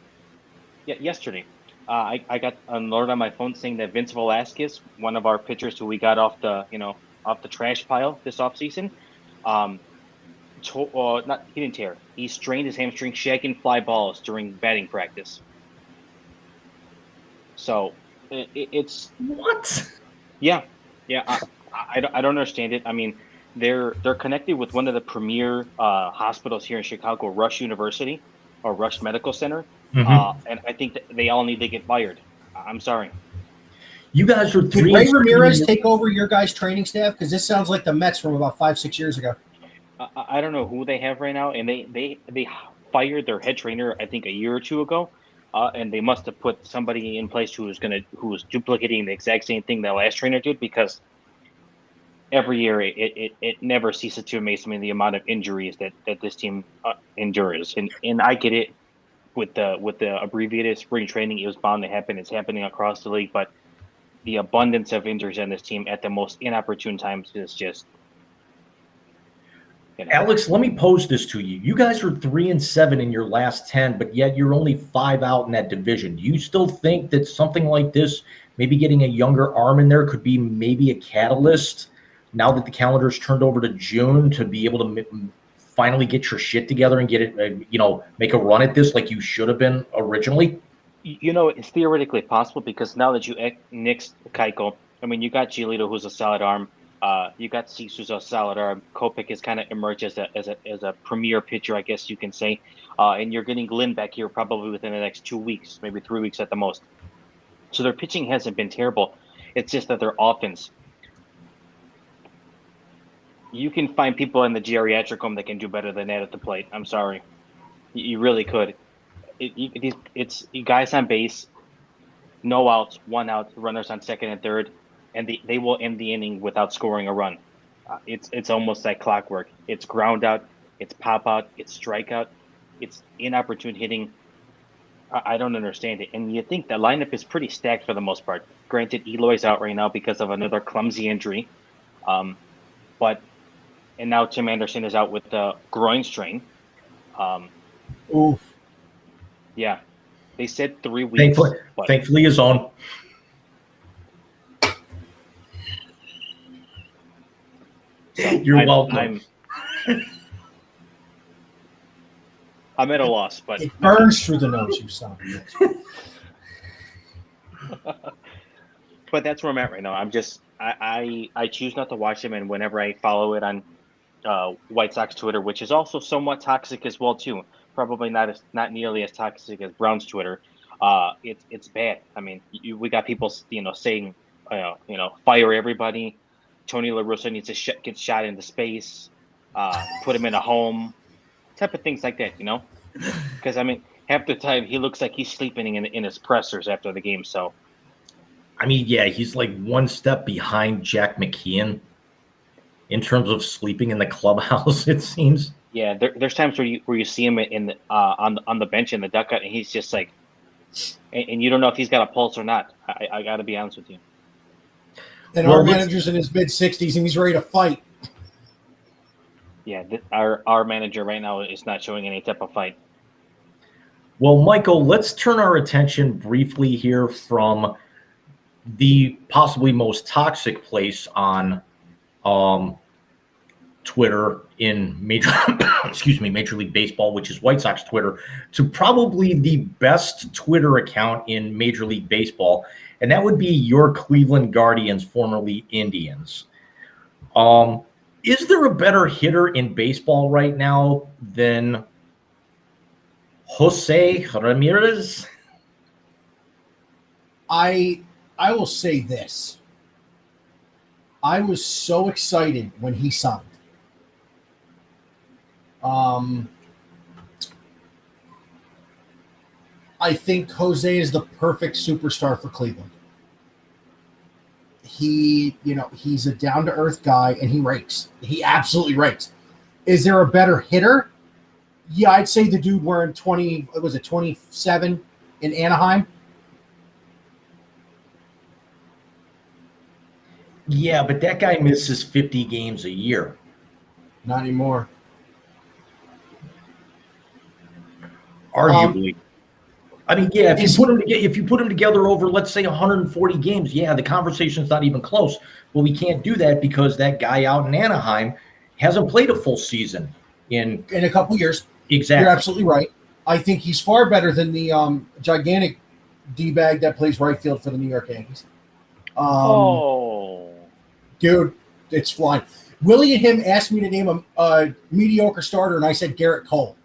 Yeah, yesterday, I got an alert on my phone saying that Vince Velasquez, one of our pitchers who we got off the off the trash pile this offseason, not he didn't tear. He strained his hamstring shagging fly balls during batting practice. So it's What? yeah, yeah. I don't understand it. I mean, they're connected with one of the premier hospitals here in Chicago, Rush University or Rush Medical Center, Mhm. and I think that they all need to get fired. I'm sorry. You guys are Did 3 Ray and 7 in Ramirez your, take over your guys' training staff? Because this sounds like the Mets from about 5-6 years ago. I don't know who they have right now, and they fired their head trainer I think a year or two ago, and they must have put somebody in place who was duplicating the exact same thing that last trainer did because every year it never ceases to amaze me the amount of injuries that this team endures, and I get it with the abbreviated spring training, it was bound to happen. It's happening across the league, but the abundance of injuries on this team at the most inopportune times is just Alex, let me pose this to you. You guys are 3 and 7 in your last 10, but yet you're only 5 out in that division. Do you still think that something like this, maybe getting a younger arm in there, could be maybe a catalyst now that the calendar's turned over to June to be able to finally get your shit together and get it, make a run at this like you should have been originally? It's theoretically possible because now that you nixed Keiko, I mean, you got Giolito, who's a solid arm. You got Cease, who's a solid arm. Kopech has kind of emerged as a premier pitcher, I guess you can say. And you're getting Lynn back here probably within the next 2 weeks, maybe 3 weeks at the most. So their pitching hasn't been terrible. It's just that their offense. You can find people in the geriatric home that can do better than that at the plate. I'm sorry, you really could. It's guys on base, no outs, 1 out, runners on second and third, and they will end the inning without scoring a run. It's almost like clockwork. It's ground out, it's pop out, it's strikeout, it's inopportune hitting. I don't understand it. And you think the lineup is pretty stacked for the most part. Granted, Eloy's out right now because of another clumsy injury, but and now Tim Anderson is out with the groin strain. Oof. Yeah, they said 3 weeks. Thankfully, his own. So You're welcome. I'm at a loss, but it burns through the nose, you son of a bitch. But that's where I'm at right now. I choose not to watch them, and whenever I follow it on White Sox Twitter, which is also somewhat toxic as well too, probably not nearly as toxic as Browns Twitter. It's bad. I mean, we got people saying fire everybody. Tony La Russa needs to get shot into space. Put him in a home. Type of things like that, because I mean, half the time he looks like he's sleeping in his pressers after the game. So, I mean, yeah, he's like one step behind Jack McKeon in terms of sleeping in the clubhouse. It seems. Yeah, there's times where you see him on the bench in the dugout, and he's just like, and you don't know if he's got a pulse or not. I got to be honest with you. And our manager's in his mid-60s, and he's ready to fight. Yeah, our manager right now is not showing any type of fight. Well, Michael, let's turn our attention briefly here from the possibly most toxic place on Twitter in Major League Baseball, which is White Sox Twitter, to probably the best Twitter account in Major League Baseball, and that would be your Cleveland Guardians, formerly Indians. Is there a better hitter in baseball right now than Jose Ramirez? I will say this. I was so excited when he signed. I think Jose is the perfect superstar for Cleveland. He's a down-to-earth guy, and he rakes. He absolutely rakes. Is there a better hitter? Yeah, I'd say the dude wearing 27 in Anaheim? Yeah, but that guy misses 50 games a year. Not anymore. Arguably. I mean, yeah, if you put them together over, let's say, 140 games, yeah, the conversation's not even close. But we can't do that because that guy out in Anaheim hasn't played a full season in a couple years. exactly. You're absolutely right. I think he's far better than the gigantic D-bag that plays right field for the New York Yankees. Dude, it's flying. Willie and him asked me to name a mediocre starter, and I said Garrett Cole.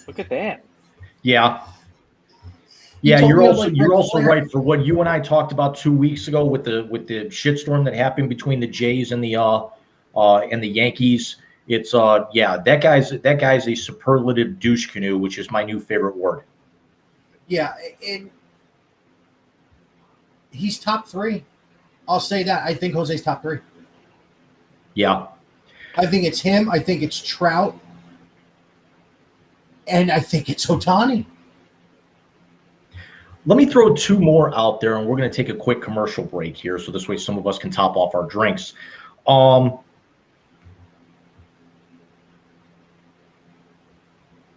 Look at that. Yeah. He Yeah, told you're me, also like, you're Ric also Flair. right for what you and I talked about 2 weeks ago with the shitstorm that happened between the Jays and the Yankees. It's that guy's a superlative douche canoe, which is my new favorite word. Yeah, and he's top 3. I'll say that. I think Jose's top 3. Yeah. I think it's him. I think it's Trout. And I think it's Ohtani. Let me throw 2 more out there, and we're going to take a quick commercial break here, so this way some of us can top off our drinks.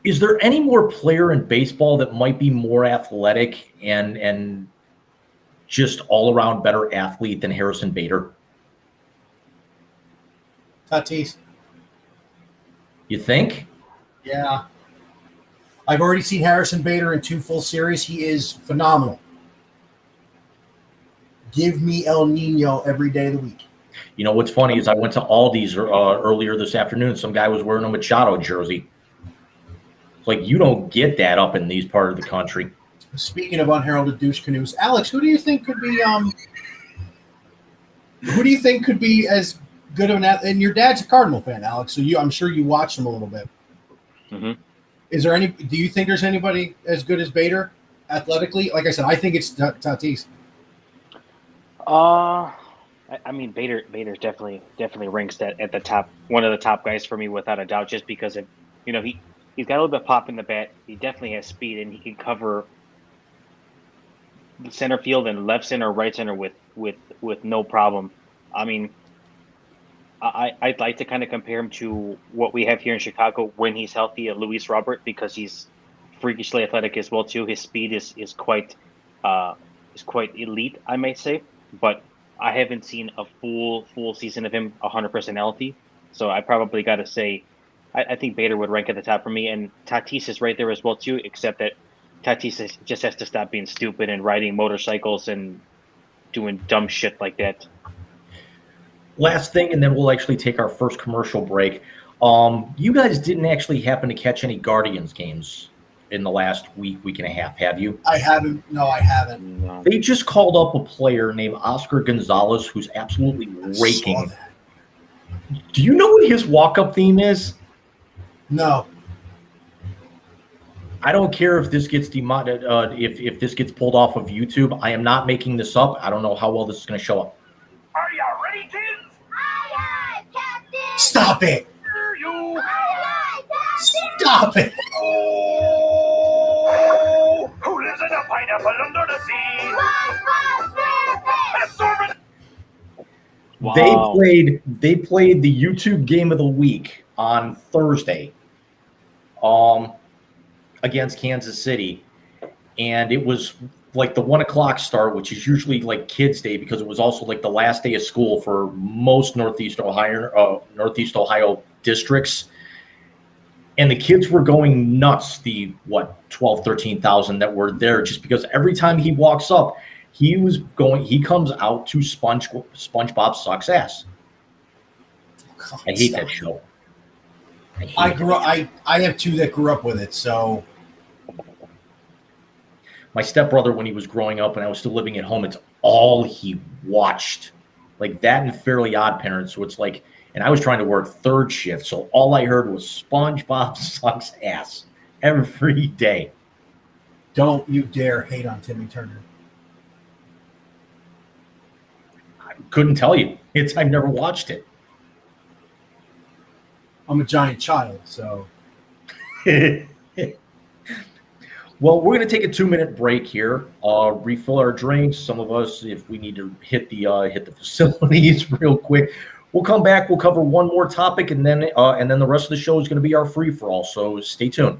Is there any more player in baseball that might be more athletic and just all around better athlete than Harrison Bader? Tatis. You think? Yeah. I've already seen Harrison Bader in 2 full series. He is phenomenal. Give me El Nino every day of the week. You know what's funny is I went to Aldi's earlier this afternoon. Some guy was wearing a Machado jersey. It's like you don't get that up in these part of the country. Speaking of unheralded douche canoes, Alex, who do you think could be as good of an athlete? And your dad's a Cardinal fan, Alex, so I'm sure you watched him a little bit. Mm-hmm. Do you think there's anybody as good as Bader athletically? Like I said, I think it's Tatis. I mean, Bader's definitely ranks at the top, one of the top guys for me without a doubt, just because of, he's got a little bit of pop in the bat. He definitely has speed, and he can cover the center field and left center, right center with no problem. I mean, I'd like to kind of compare him to what we have here in Chicago when he's healthy, Luis Robert, because he's freakishly athletic as well too. His speed is quite elite, I might say, but I haven't seen a full season of him 100% healthy. So I probably got to say, I think Bader would rank at the top for me, and Tatis is right there as well too. Except that Tatis just has to stop being stupid and riding motorcycles and doing dumb shit like that. Last thing, and then we'll actually take our first commercial break. You guys didn't actually happen to catch any Guardians games in the last week and a half, have you? I haven't. No, I haven't. No. They just called up a player named Oscar Gonzalez who's absolutely raking. Do you know what his walk-up theme is? No. I don't care if this gets if this gets pulled off of YouTube. I am not making this up. I don't know how well this is going to show up. Are you ready, kids? Aye, aye, Captain! Stop it! Hear you! Aye, aye, Captain! Stop it! Oh, who lives in a pineapple under the sea? SpongeBob SquarePants! Wow. They played the YouTube game of the week on Thursday, against Kansas City, and it was like the 1:00 start, which is usually like kids' day because it was also like the last day of school for most Northeast Ohio districts. And the kids were going nuts, the 12,000-13,000 that were there, just because every time he walks up, he comes out to SpongeBob Sucks Ass. God, I hate stop. that show. I have 2 that grew up with it, so My stepbrother, when he was growing up and I was still living at home, it's all he watched. Like that and Fairly Odd Parents. So it's like, and I was trying to work 3rd shift, so all I heard was SpongeBob Sucks Ass every day. don't you dare hate on Timmy Turner. I couldn't tell you. I've never watched it. I'm a giant child, so Well, we're going to take a 2-minute break here, refill our drinks. Some of us, if we need to hit the facilities real quick, we'll come back. We'll cover one more topic, and then the rest of the show is going to be our free for all. So stay tuned.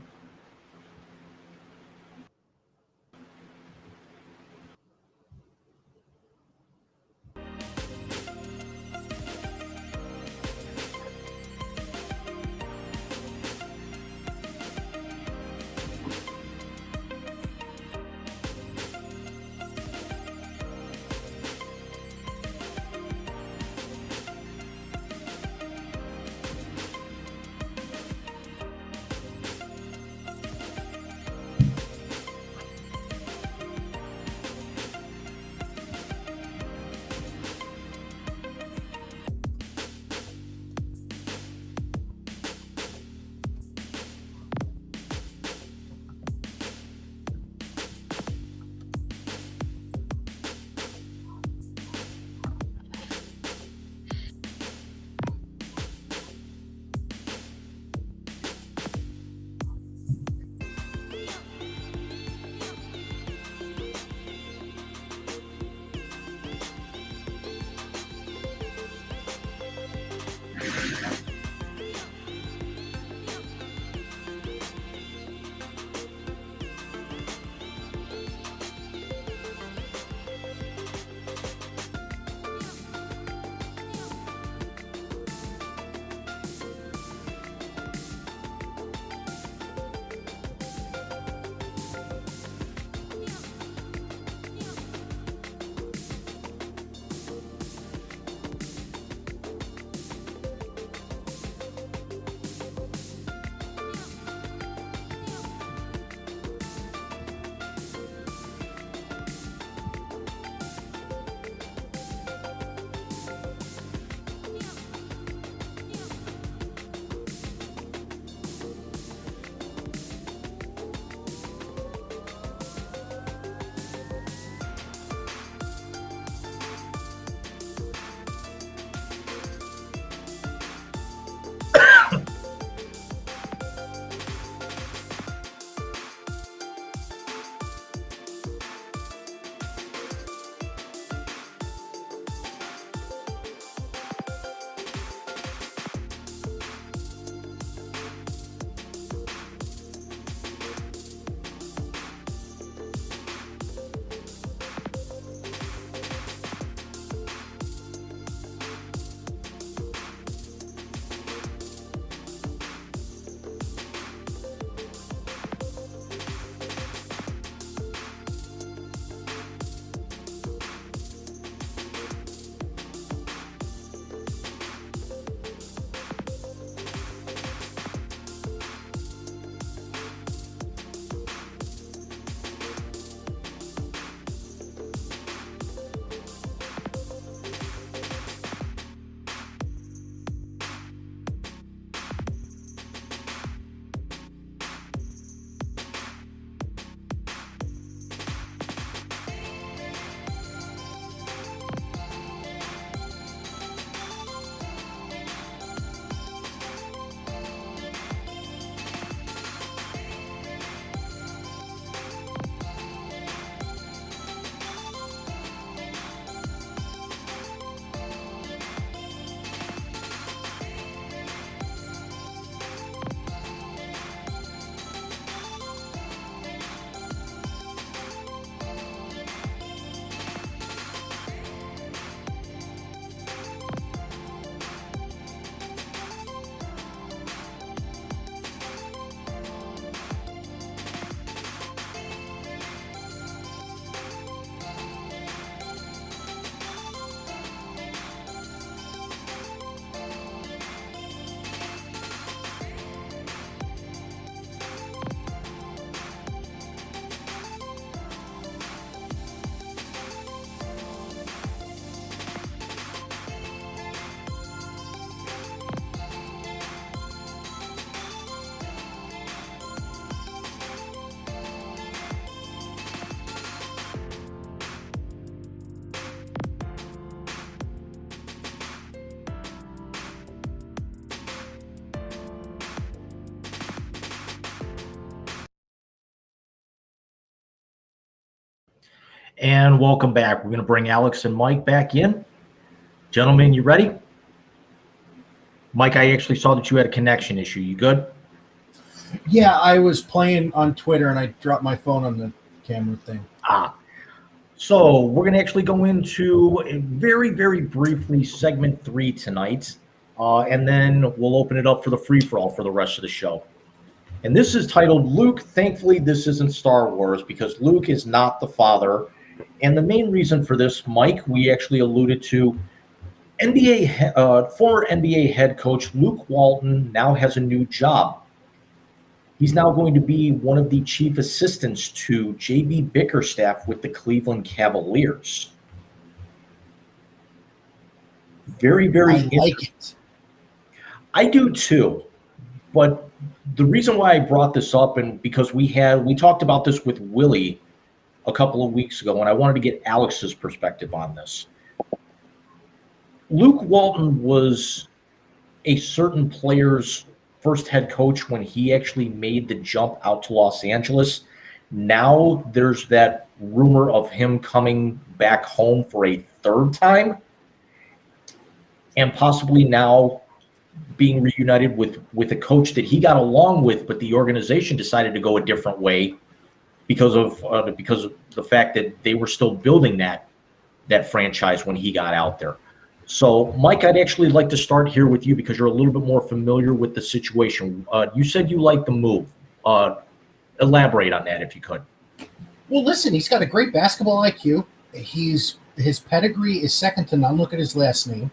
And welcome back. We're going to bring Alex and Mike back in. Gentlemen, you ready? Mike, I actually saw that you had a connection issue. You good? Yeah, I was playing on Twitter and I dropped my phone on the camera thing. So we're going to actually go into very, very briefly segment 3 tonight, and then we'll open it up for the free-for-all for the rest of the show. And this is titled Luke. Thankfully, this isn't Star Wars because Luke is not the father. And the main reason for this, Mike, we actually alluded to former NBA head coach Luke Walton now has a new job. He's now going to be one of the chief assistants to J.B. Bickerstaff with the Cleveland Cavaliers. Very, very I like it. I do too. But the reason why I brought this up, and because we talked about this with Willie a couple of weeks ago, and I wanted to get Alex's perspective on this. Luke Walton was a certain player's first head coach when he actually made the jump out to Los Angeles. Now there's that rumor of him coming back home for a third time and possibly now being reunited with a coach that he got along with, but the organization decided to go a different way because of the fact that they were still building that franchise when he got out there. So, Mike, I'd actually like to start here with you because you're a little bit more familiar with the situation. You said you liked the move. Elaborate on that if you could. Well, listen, he's got a great basketball IQ. His pedigree is second to none. Look at his last name.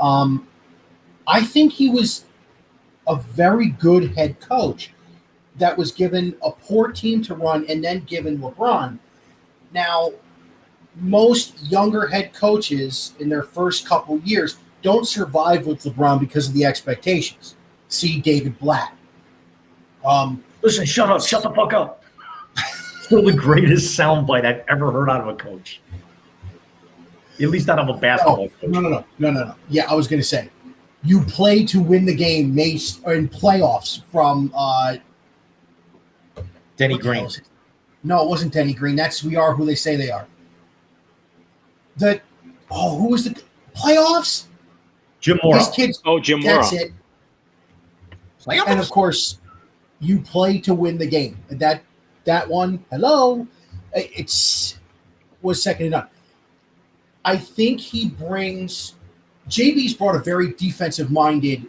I think he was a very good head coach that was given a poor team to run and then given LeBron. Now, most younger head coaches in their first couple years don't survive with LeBron because of the expectations. See David Blatt. Listen, shut up. Shut the fuck up. Still the greatest soundbite I've ever heard out of a coach. At least out of a basketball coach. No. Yeah, I was going to say, you play to win the game or in playoffs from Denny Green. No, it wasn't Denny Green. That's We Are Who They Say They Are. Who was the playoffs? Jim Mora. Jim Mora. That's it. Playoffs? And of course, you play to win the game. That one, hello, was second to none. I think JB's brought a very defensive-minded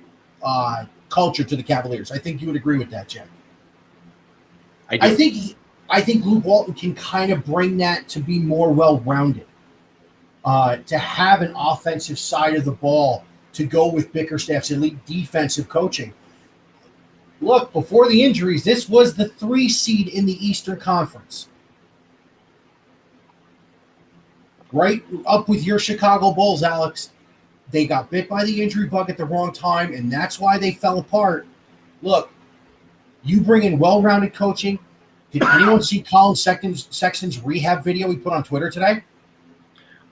culture to the Cavaliers. I think you would agree with that, Jim. I think Luke Walton can kind of bring that to be more well-rounded. To have an offensive side of the ball to go with Bickerstaff's elite defensive coaching. Look, before the injuries, this was the 3 seed in the Eastern Conference. Right up with your Chicago Bulls, Alex. They got bit by the injury bug at the wrong time, and that's why they fell apart. Look, you bring in well-rounded coaching. Did anyone see Colin Sexton's rehab video he put on Twitter today?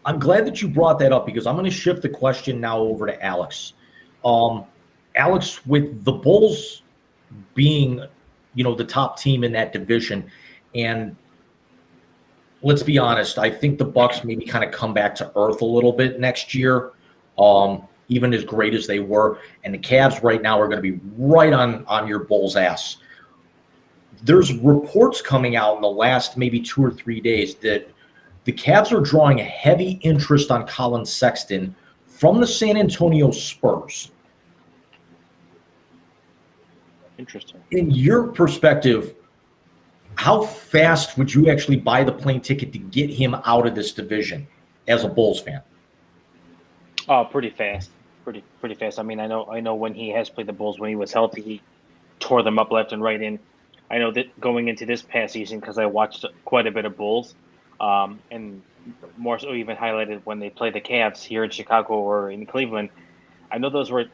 I'm glad that you brought that up because I'm going to shift the question now over to Alex. Alex, with the Bulls being, the top team in that division, and let's be honest, I think the Bucks maybe kind of come back to earth a little bit next year, even as great as they were. And the Cavs right now are going to be right on your Bulls' ass. There's reports coming out in the last maybe 2 or 3 days that the Cavs are drawing a heavy interest on Colin Sexton from the San Antonio Spurs. Interesting. In your perspective, how fast would you actually buy the plane ticket to get him out of this division as a Bulls fan? Oh, pretty fast. Pretty fast. I mean, I know when he has played the Bulls when he was healthy, he tore them up left and right. And I know that going into this past season, because I watched quite a bit of Bulls, and more so even highlighted when they play the Cavs here in Chicago or in Cleveland. I know those were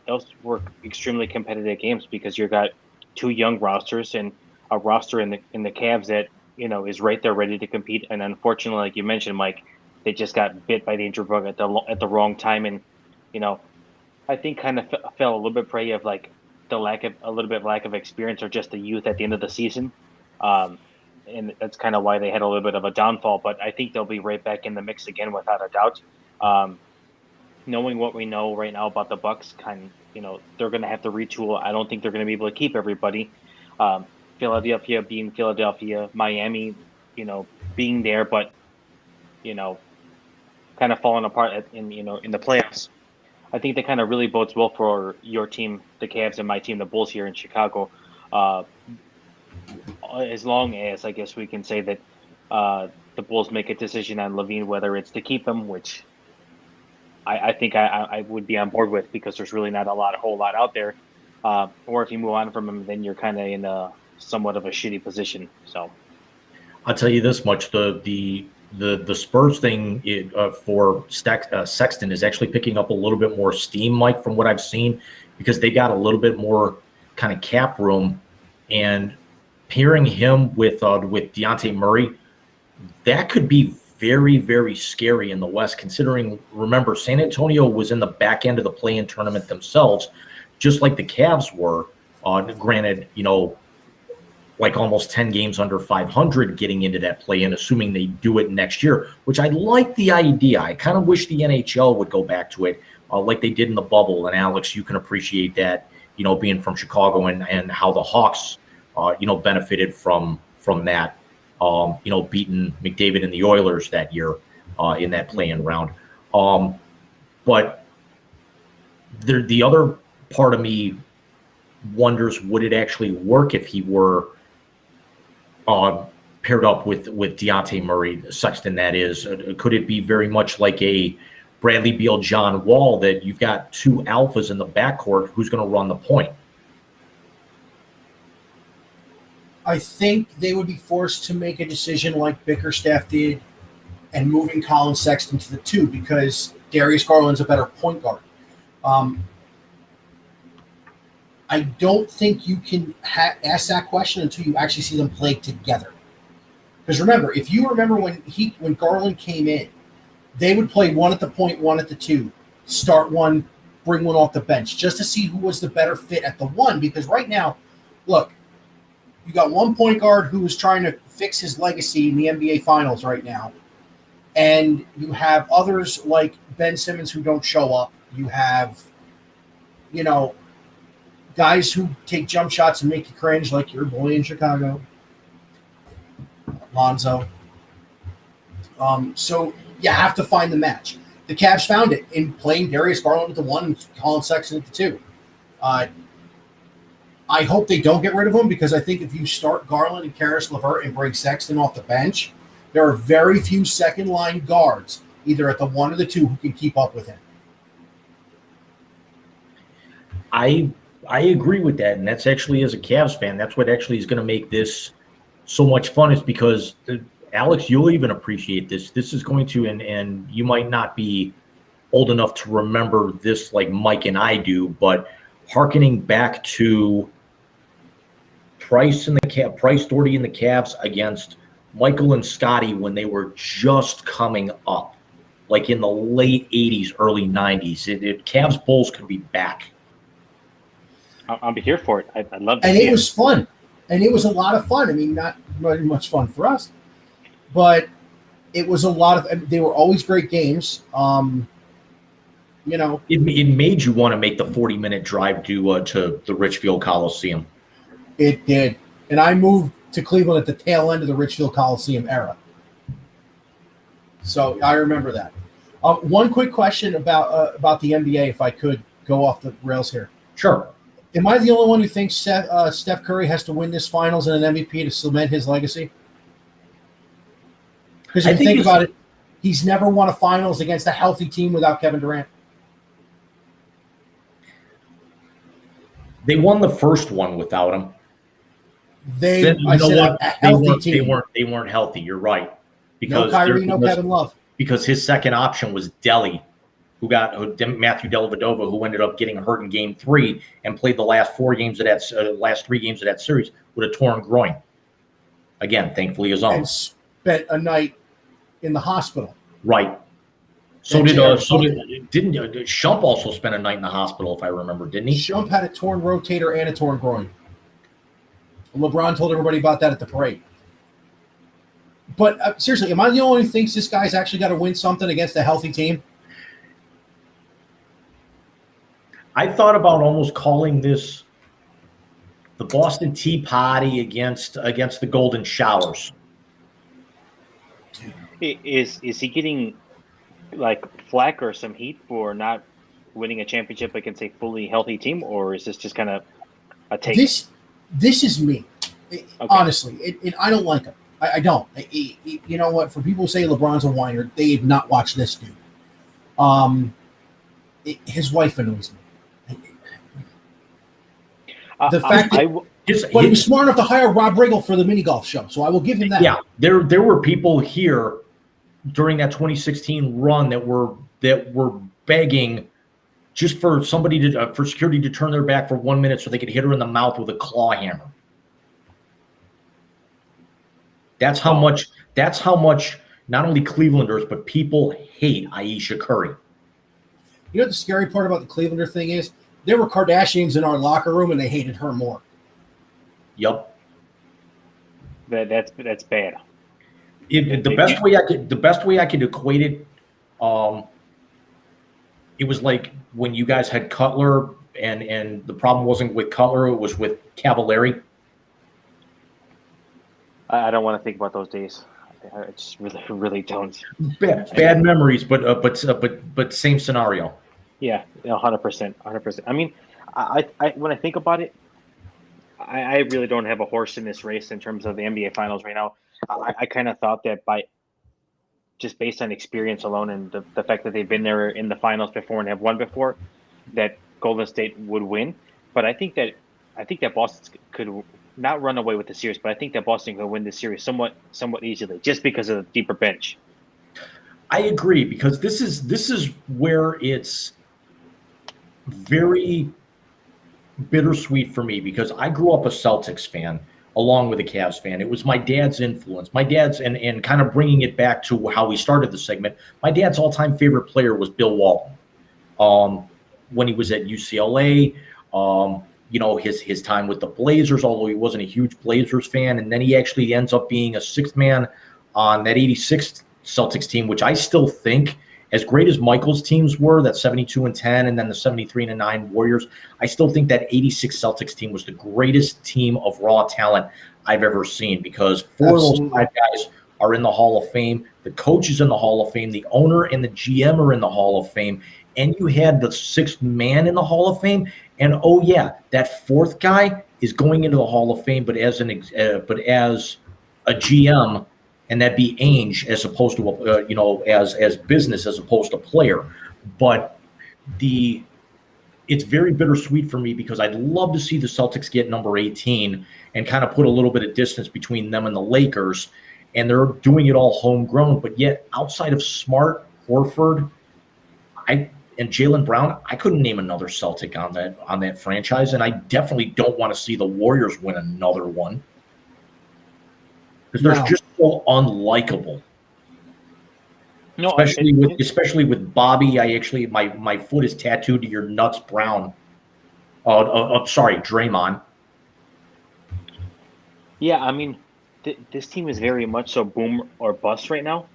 extremely competitive games because you got 2 young rosters and a roster in the Cavs that is right there ready to compete. And unfortunately, like you mentioned, Mike, they just got bit by the injury bug at the wrong time, and I think kind of fell a little bit prey of like the lack of experience or just the youth at the end of the season. and that's kind of why they had a little bit of a downfall. But I think they'll be right back in the mix again without a doubt. Knowing what we know right now about the Bucks, they're going to have to retool. I don't think they're going to be able to keep everybody. Philadelphia being Philadelphia, Miami, being there, but kind of falling apart in the playoffs. I think that kind of really bodes well for your team, the Cavs, and my team, the Bulls here in Chicago. As long as I guess we can say that the Bulls make a decision on Levine, whether it's to keep him, which I think I would be on board with, because there's really not a whole lot out there. Or if you move on from him, then you're kind of in a somewhat of a shitty position. So I'll tell you this much: the Spurs thing for Sexton is actually picking up a little bit more steam, Mike, from what I've seen, because they got a little bit more kind of cap room, and pairing him with Dejounte Murray, that could be very, very scary in the West, considering, remember, San Antonio was in the back end of the play-in tournament themselves, just like the Cavs were. Granted, like almost 10 games under 500 getting into that play-in, assuming they do it next year, which I like the idea. I kind of wish the NHL would go back to it like they did in the bubble. And Alex, you can appreciate that, being from Chicago and how the Hawks, benefited from that, beating McDavid and the Oilers that year in that play-in round. But the other part of me wonders, would it actually work if he were paired up with Dejounte Murray, Sexton, that is? Could it be very much like a Bradley Beal, John Wall, that you've got two alphas in the backcourt, who's going to run the point? I think they would be forced to make a decision like Bickerstaff did and moving Colin Sexton to the 2, because Darius Garland's a better point guard. I don't think you can ask that question until you actually see them play together. Because remember, if you remember when Garland came in, they would play one at the point, one at the 2, start one, bring one off the bench, just to see who was the better fit at the 1. Because right now, look, you got one point guard who is trying to fix his legacy in the NBA Finals right now, and you have others like Ben Simmons who don't show up. You have, guys who take jump shots and make you cringe, like your boy in Chicago, Lonzo. So you have to find the match. The Cavs found it in playing Darius Garland at the 1 and Colin Sexton at the 2. I hope they don't get rid of him, because I think if you start Garland and Karis LeVert and bring Sexton off the bench, there are very few second-line guards, either at the 1 or the 2, who can keep up with him. I agree with that, and that's actually, as a Cavs fan, that's what actually is going to make this so much fun, is because, Alex, you'll even appreciate this. This is going to, and you might not be old enough to remember this like Mike and I do, but hearkening back to Price Doherty and the Cavs against Michael and Scotty when they were just coming up, like in the late 80s, early 90s. Cavs Bulls could be back. I'll be here for it. I'd love to. And it was fun. And it was a lot of fun. I mean, not very much fun for us, but it was a lot of. They were always great games. It made you want to make the 40-minute drive to the Richfield Coliseum. It did. And I moved to Cleveland at the tail end of the Richfield Coliseum era. So I remember that. One quick question about the NBA, if I could go off the rails here. Sure. Am I the only one who thinks Steph Curry has to win this finals and an MVP to cement his legacy? Because if you think about it, he's never won a finals against a healthy team without Kevin Durant. They won the first one without him. They weren't healthy. You're right. No Kyrie, no Kevin Love. Because his second option was Delly, Matthew Dellavedova, who ended up getting hurt in Game 3 and played the last 3 games of that series with a torn groin. Again, thankfully his own. And spent a night in the hospital. Right. Didn't Shump also spend a night in the hospital, if I remember, didn't he? Shump had a torn rotator and a torn groin. LeBron told everybody about that at the parade. But seriously, am I the only one who thinks this guy's actually got to win something against a healthy team? I thought about almost calling this the Boston Tea Party against the Golden Showers. Is he getting like flack or some heat for not winning a championship against a fully healthy team, or is this just kind of a take? This is me, Okay. honestly. I don't like him. I don't. You know what? For people who say LeBron's a whiner, they have not watched this dude. His wife annoys me. The fact that, but he was smart enough to hire Rob Riggle for the mini golf show, so I will give him that. Yeah, there were people here during that 2016 run that were begging just for somebody to for security to turn their back for 1 minute so they could hit her in the mouth with a claw hammer. That's how much not only Clevelanders but people hate Ayesha Curry. You know what the scary part about the Clevelander thing is? There were Kardashians in our locker room and they hated her more. Yep. That's bad. The best way I could equate it, it was like when you guys had Cutler and the problem wasn't with Cutler, it was with Cavallari. I don't want to think about those days. I just really don't. Bad memories, but same scenario. Yeah, 100%. I mean, I when I think about it, I really don't have a horse in this race in terms of the NBA Finals right now. I kind of thought that just based on experience alone and the fact that they've been there in the finals before and have won before, that Golden State would win. But I think that Boston could not run away with the series, but I think that Boston could win this series somewhat easily just because of the deeper bench. I agree, because this is where it's very bittersweet for me, because I grew up a Celtics fan along with a Cavs fan. It was my dad's influence. My dad's, and kind of bringing it back to how we started the segment, my dad's all-time favorite player was Bill Walton. When he was at UCLA, his time with the Blazers, although he wasn't a huge Blazers fan, and then he actually ends up being a sixth man on that 86 Celtics team, which I still think, as great as Michael's teams were, that 72-10 and then the 73-9 Warriors, I still think that 86 Celtics team was the greatest team of raw talent I've ever seen, because four of those five guys are in the Hall of Fame. The coach is in the Hall of Fame. The owner and the GM are in the Hall of Fame. And you had the sixth man in the Hall of Fame. And, oh, yeah, that fourth guy is going into the Hall of Fame, but as a GM, and that'd be Ainge as opposed to as business as opposed to player. But it's very bittersweet for me, because I'd love to see the Celtics get number 18 and kind of put a little bit of distance between them and the Lakers. And they're doing it all homegrown, but yet outside of Smart, Horford, and Jaylen Brown, I couldn't name another Celtic on that franchise, and I definitely don't want to see the Warriors win another one, because they're just so unlikable. No, especially with Bobby. I actually my foot is tattooed to your nuts brown. Sorry, Draymond. Yeah, I mean, this team is very much so boom or bust right now.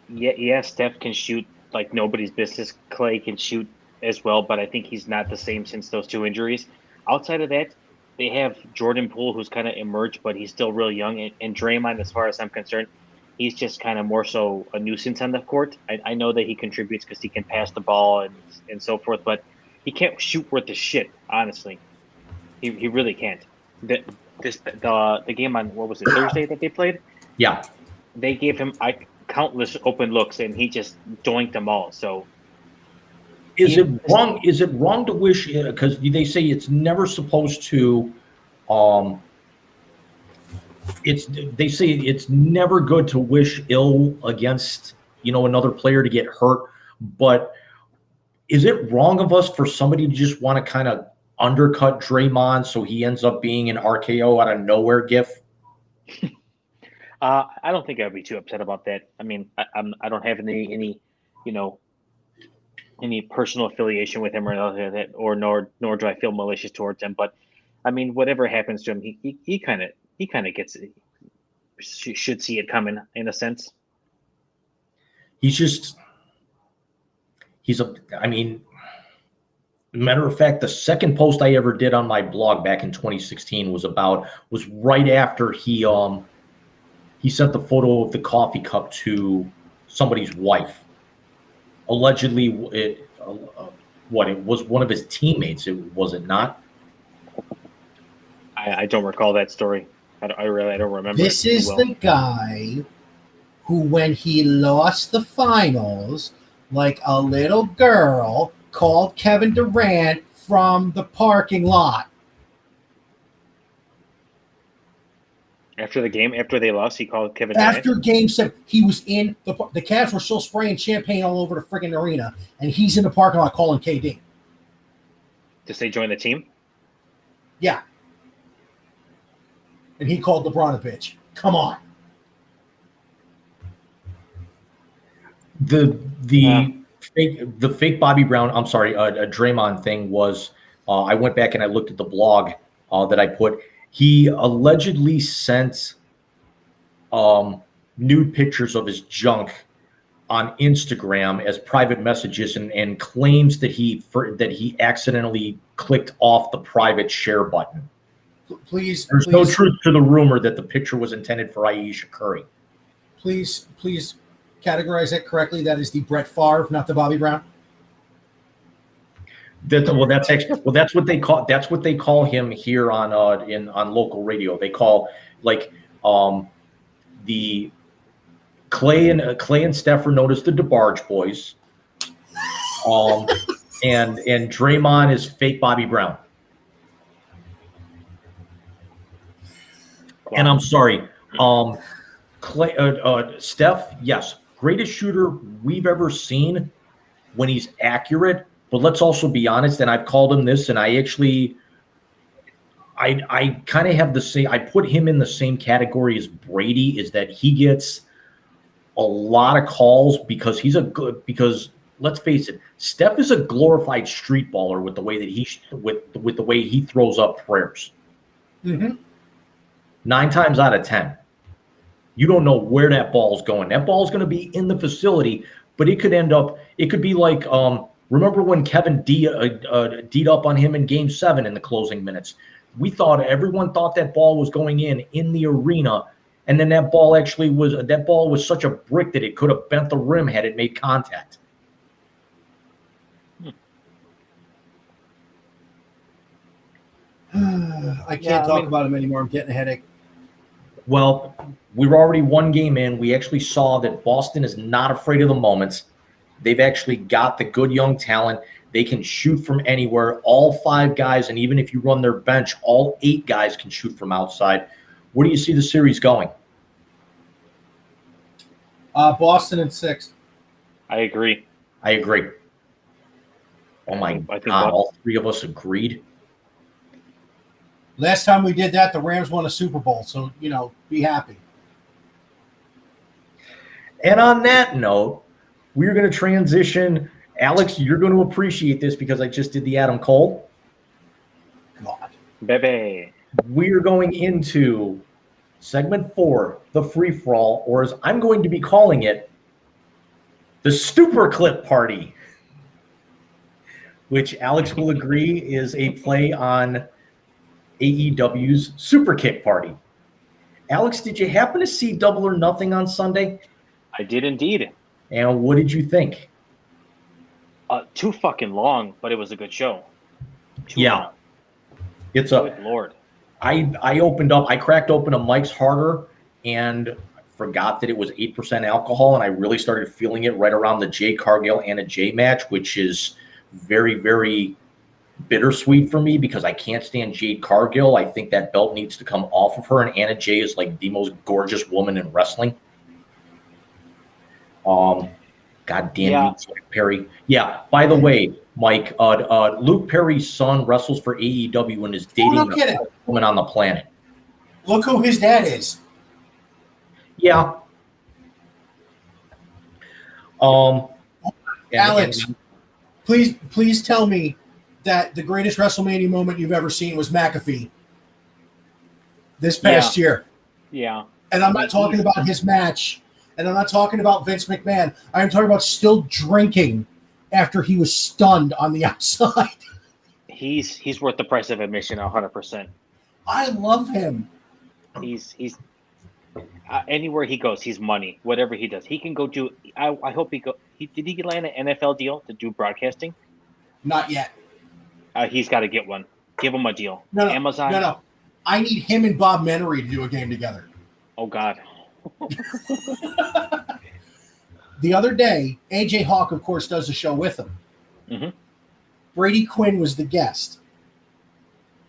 Yeah, Steph can shoot like nobody's business. Clay can shoot as well, but I think he's not the same since those two injuries. Outside of that, they have Jordan Poole, who's kind of emerged, but he's still real young. And Draymond, as far as I'm concerned, he's just kind of more so a nuisance on the court. I know that he contributes because he can pass the ball and so forth, but he can't shoot worth a shit, honestly. He really can't. The game on, what was it, Thursday that they played? Yeah. They gave him countless open looks, and he just doinked them all. So Is it wrong? Is it wrong to wish? Because they say it's never supposed to. They say it's never good to wish ill against another player to get hurt. But is it wrong of us for somebody to just want to kind of undercut Draymond so he ends up being an RKO out of nowhere gif? I don't think I'd be too upset about that. I mean, I don't have any any personal affiliation with him or that, or nor do I feel malicious towards him. But I mean, whatever happens to him, he kind of gets should see it coming in a sense. I mean, matter of fact, the second post I ever did on my blog back in 2016 was right after he sent the photo of the coffee cup to somebody's wife. Allegedly, it was one of his teammates. Was it not? I don't recall that story. I really don't remember. This is the guy who, when he lost the finals, like a little girl, called Kevin Durant from the parking lot. After the game, after they lost, he called Kevin Durant. After Game 7, he was in the Cavs were still spraying champagne all over the friggin' arena, and he's in the parking lot calling KD. To say join the team? Yeah. And he called LeBron a bitch. Come on. The fake Bobby Brown, I'm sorry, a Draymond thing was, I went back and I looked at the blog that I put. He allegedly sent nude pictures of his junk on Instagram as private messages and claims that he accidentally clicked off the private share button. There's no truth to the rumor that the picture was intended for Ayesha Curry. Please categorize that correctly. That is the Brett Favre, not the Bobby Brown. That's what they call him here on local radio. They call the Clay and Steph are known as the DeBarge boys. And Draymond is fake Bobby Brown. Wow. And I'm sorry, Steph, yes, greatest shooter we've ever seen when he's accurate. But let's also be honest, and I've called him this, and I kind of have the same. I put him in the same category as Brady, is that he gets a lot of calls because because let's face it, Steph is a glorified street baller with the way that with the way he throws up prayers. Mm-hmm. 9 times out of 10, you don't know where that ball's going. That ball's going to be in the facility, but it could be like, remember when Kevin D'd up on him in Game 7 in the closing minutes? Everyone thought that ball was going in the arena, and then that ball was such a brick that it could have bent the rim had it made contact. I can't talk about him anymore. I'm getting a headache. Well, we were already one game in. We actually saw that Boston is not afraid of the moments. They've actually got the good young talent. They can shoot from anywhere. All 5 guys, and even if you run their bench, all 8 guys can shoot from outside. Where do you see the series going? Boston in 6. I agree. Oh my God! All 3 of us agreed. Last time we did that, the Rams won a Super Bowl. So, be happy. And on that note, we're going to transition. Alex, you're going to appreciate this because I just did the Adam Cole. God. Bebe. We're going into segment 4, the free-for-all, or as I'm going to be calling it, the Stupor Clip Party, which Alex will agree is a play on AEW's Super Kick Party. Alex, did you happen to see Double or Nothing on Sunday? I did indeed. And what did you think? Too fucking long, but it was a good show. Long. Good Lord. I cracked open a Mike's Harder and forgot that it was 8% alcohol, and I really started feeling it right around the Jade Cargill Anna Jay match, which is very, very bittersweet for me because I can't stand Jade Cargill. I think that belt needs to come off of her, and Anna Jay is like the most gorgeous woman in wrestling. God damn you, Luke Perry. Yeah, by the way, Mike, Luke Perry's son wrestles for AEW and is dating the best woman on the planet. Look who his dad is. Yeah. Alex, please tell me that the greatest WrestleMania moment you've ever seen was McAfee this past year. Yeah. And I'm not talking about his match. And I'm not talking about Vince McMahon. I'm talking about still drinking after he was stunned on the outside. He's worth the price of admission 100%. I love him. He's anywhere he goes, he's money. Whatever he does, he can go do. I hope he go. Did he land an NFL deal to do broadcasting? Not yet. He's got to get one. Give him a deal. No. Amazon. No. I need him and Bob Menery to do a game together. Oh God. The other day, AJ Hawk, of course, does a show with him. Mm-hmm. Brady Quinn was the guest.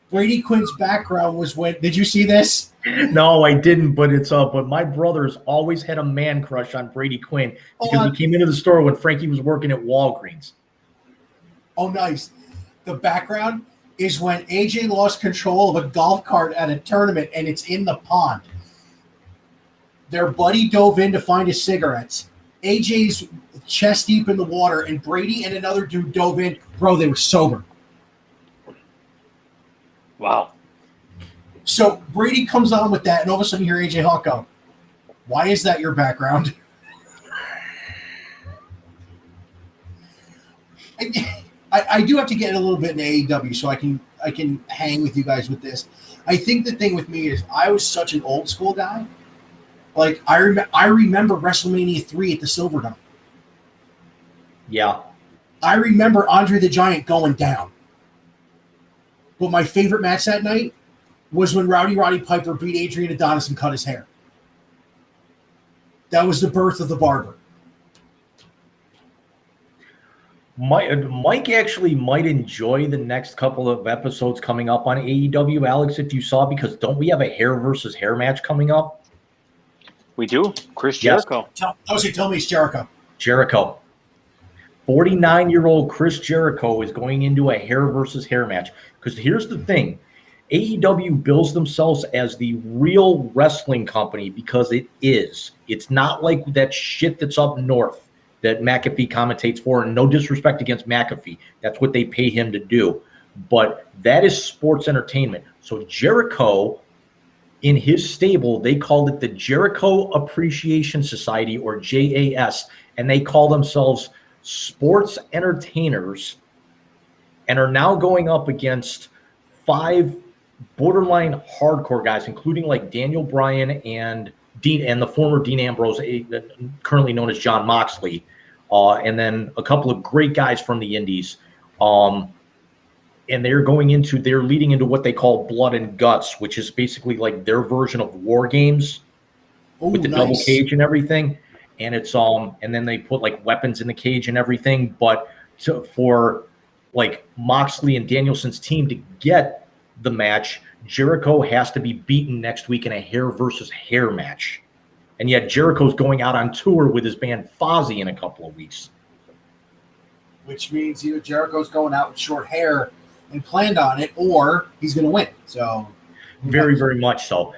Brady Quinn's background was when. Did you see this? No, I didn't, but it's up. But my brother's always had a man crush on Brady Quinn because he came into the store when Frankie was working at Walgreens. Oh, nice. The background is when AJ lost control of a golf cart at a tournament, and it's in the pond. Their buddy dove in to find his cigarettes. AJ's chest deep in the water, and Brady and another dude dove in. Bro, they were sober. Wow. So Brady comes on with that, and all of a sudden you hear AJ Hawk go, "Why is that your background?" I do have to get a little bit in AEW so I can hang with you guys with this. I think the thing with me is I was such an old school guy. Like I remember WrestleMania 3 at the Silverdome. Yeah. I remember Andre the Giant going down. But my favorite match that night was when Roddy Piper beat Adrian Adonis and cut his hair. That was the birth of the barber. Mike actually might enjoy the next couple of episodes coming up on AEW, Alex, if you saw, because don't we have a hair versus hair match coming up? We do. Chris Jericho. Yes. Tell me it's Jericho. Jericho. 49-year-old Chris Jericho is going into a hair versus hair match. Because here's the thing. AEW bills themselves as the real wrestling company because it is. It's not like that shit that's up north that McAfee commentates for. And no disrespect against McAfee. That's what they pay him to do. But that is sports entertainment. So Jericho, in his stable, they called it the Jericho Appreciation Society, or JAS. And they call themselves sports entertainers, and are now going up against 5 borderline hardcore guys, including like Daniel Bryan and Dean, and the former Dean Ambrose, currently known as John Moxley, and then a couple of great guys from the indies. And they're leading into what they call Blood and Guts, which is basically like their version of War Games. Ooh, with the nice. double cage and everything. And it's and then they put like weapons in the cage and everything. But for like Moxley and Danielson's team to get the match, Jericho has to be beaten next week in a hair versus hair match. And yet Jericho's going out on tour with his band Fozzy in a couple of weeks. Which means either Jericho's going out with short hair and planned on it, or he's going to win. So very, very much so.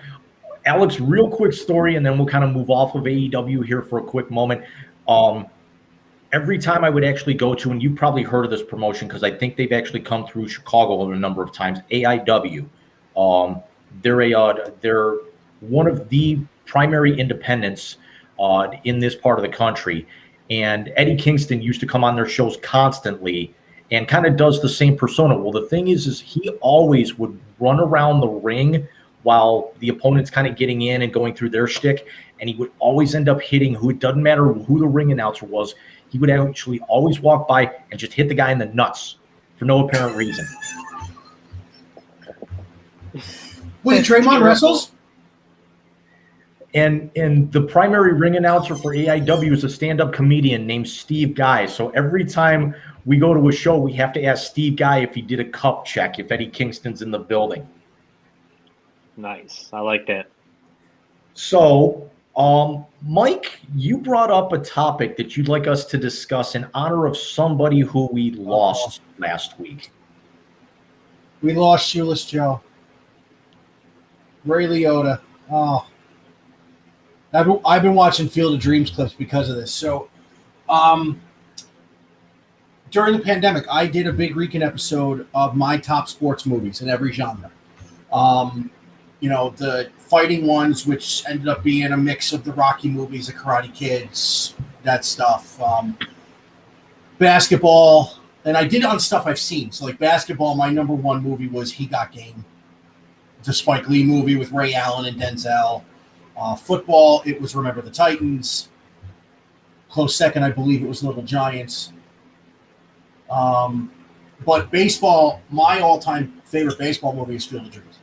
Alex, real quick story, and then we'll kind of move off of AEW here for a quick moment. Every time I would actually go to, and you've probably heard of this promotion because I think they've actually come through Chicago a number of times, AIW. They're one of the primary independents in this part of the country. And Eddie Kingston used to come on their shows constantly and kind of does the same persona. Well, the thing is he always would run around the ring while the opponent's kind of getting in and going through their shtick, and he would always end up hitting who, it doesn't matter who the ring announcer was, he would actually always walk by and just hit the guy in the nuts for no apparent reason. Wait, Draymond wrestles? And the primary ring announcer for AIW is a stand-up comedian named Steve Guy. So every time we go to a show, we have to ask Steve Guy if he did a cup check, if Eddie Kingston's in the building. Nice. I like that. So, Mike, you brought up a topic that you'd like us to discuss in honor of somebody who we lost last week. We lost Shoeless Joe. Ray Liotta. Oh. I've been watching Field of Dreams clips because of this. So, during the pandemic, I did a big recon episode of my top sports movies in every genre. The fighting ones, which ended up being a mix of the Rocky movies, the Karate Kids, that stuff. Basketball, and I did it on stuff I've seen. So like basketball, my number one movie was He Got Game, the Spike Lee movie with Ray Allen and Denzel. Football, it was Remember the Titans. Close second, I believe it was Little Giants. But baseball, my all-time favorite baseball movie is Field of Dreams.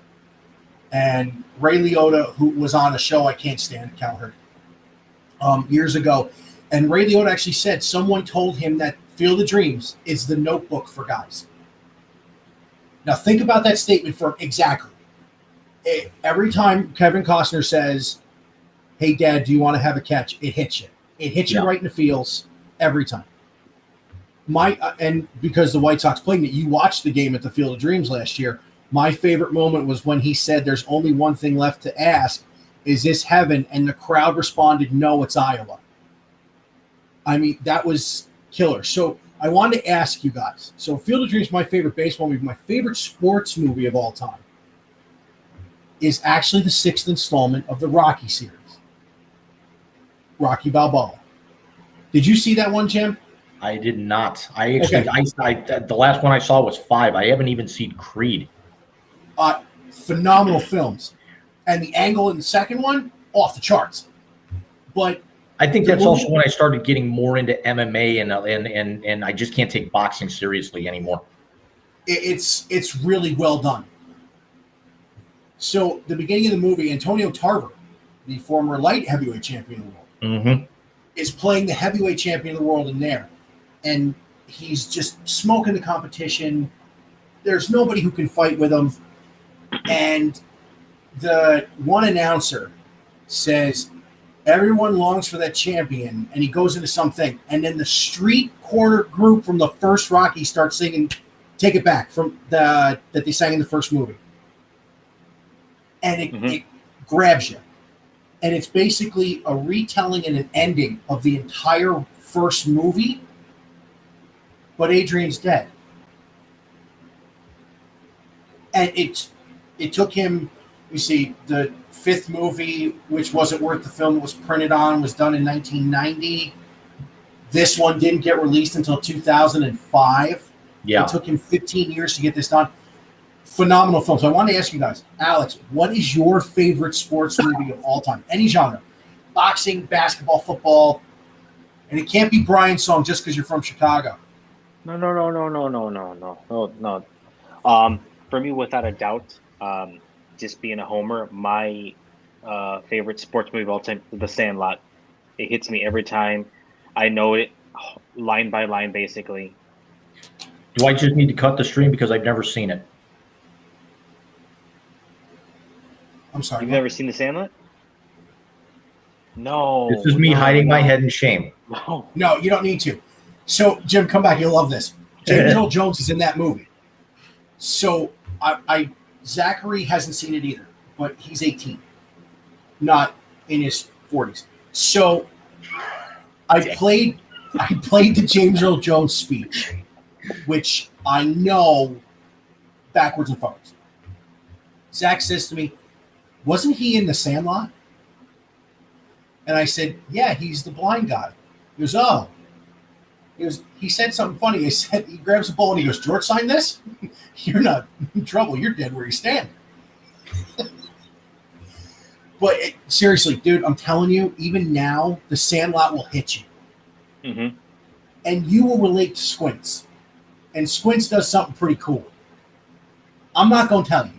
And Ray Liotta, who was on a show I can't stand, Cowherd, years ago, and Ray Liotta actually said someone told him that Field of Dreams is the Notebook for guys. Now think about that statement for exactly. Every time Kevin Costner says, "Hey, Dad, do you want to have a catch?" It hits you. It hits you right in the feels every time. And because the White Sox played it, you watched the game at the Field of Dreams last year. My favorite moment was when he said, "There's only one thing left to ask: is this heaven?" And the crowd responded, "No, it's Iowa." I mean, that was killer. So I wanted to ask you guys. So Field of Dreams is my favorite baseball movie. My favorite sports movie of all time is actually the 6th installment of the Rocky series, Rocky Balboa. Did you see that one, Jim? I did not. I actually, the last one I saw was 5. I haven't even seen Creed. Phenomenal films. And the angle in the second one, off the charts. But I think that's also when I started getting more into MMA and I just can't take boxing seriously anymore. It's really well done. So the beginning of the movie, Antonio Tarver, the former light heavyweight champion of the world, is playing the heavyweight champion of the world in there. And he's just smoking the competition. There's nobody who can fight with him. And the one announcer says, "Everyone longs for that champion," and he goes into something. And then the street corner group from the first Rocky starts singing "Take It Back" from that they sang in the first movie. And it grabs you. And it's basically a retelling and an ending of the entire first movie, but Adrian's dead. And it took him, you see, the 5th movie, which wasn't worth the film it was printed on, was done in 1990. This one didn't get released until 2005. Yeah. It took him 15 years to get this done. Phenomenal film. So I want to ask you guys, Alex, what is your favorite sports movie of all time? Any genre. Boxing, basketball, football. And it can't be Brian's song just because you're from Chicago. No. For me, without a doubt, just being a homer, my favorite sports movie of all time, The Sandlot. It hits me every time. I know it line by line, basically. Do I just need to cut the stream because I've never seen it? I'm sorry. You've never seen The Sandlot? No. This is me hiding my head in shame. No, you don't need to. So, Jim, come back. You'll love this. James Earl Jones is in that movie. So, Zachary hasn't seen it either, but he's 18, not in his 40s. So, I played the James Earl Jones speech, which I know backwards and forwards. Zach says to me, "Wasn't he in The Sandlot?" And I said, "Yeah, he's the blind guy." He goes, "Oh." He said something funny. He grabs the ball and he goes, "George, sign this? You're not in trouble. You're dead where you stand." But seriously, dude, I'm telling you, even now, The Sandlot will hit you. Mm-hmm. And you will relate to Squints. And Squints does something pretty cool. I'm not going to tell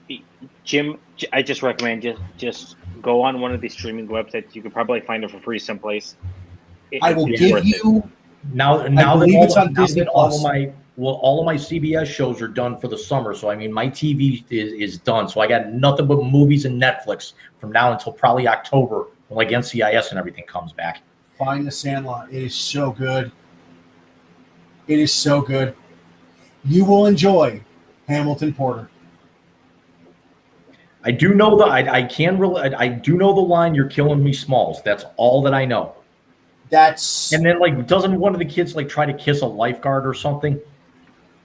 you. Jim, I just recommend just go on one of these streaming websites. You could probably find it for free someplace. I will give you. Now I that believe it's on now Disney that all Plus. of my CBS shows are done for the summer. So I mean, my TV is done. So I got nothing but movies and Netflix from now until probably October, when like NCIS and everything comes back. Find The Sandlot. It is so good. It is so good. You will enjoy Hamilton Porter. I do know I do know the line, "You're killing me, Smalls." That's all that I know. And then, like, doesn't one of the kids like try to kiss a lifeguard or something?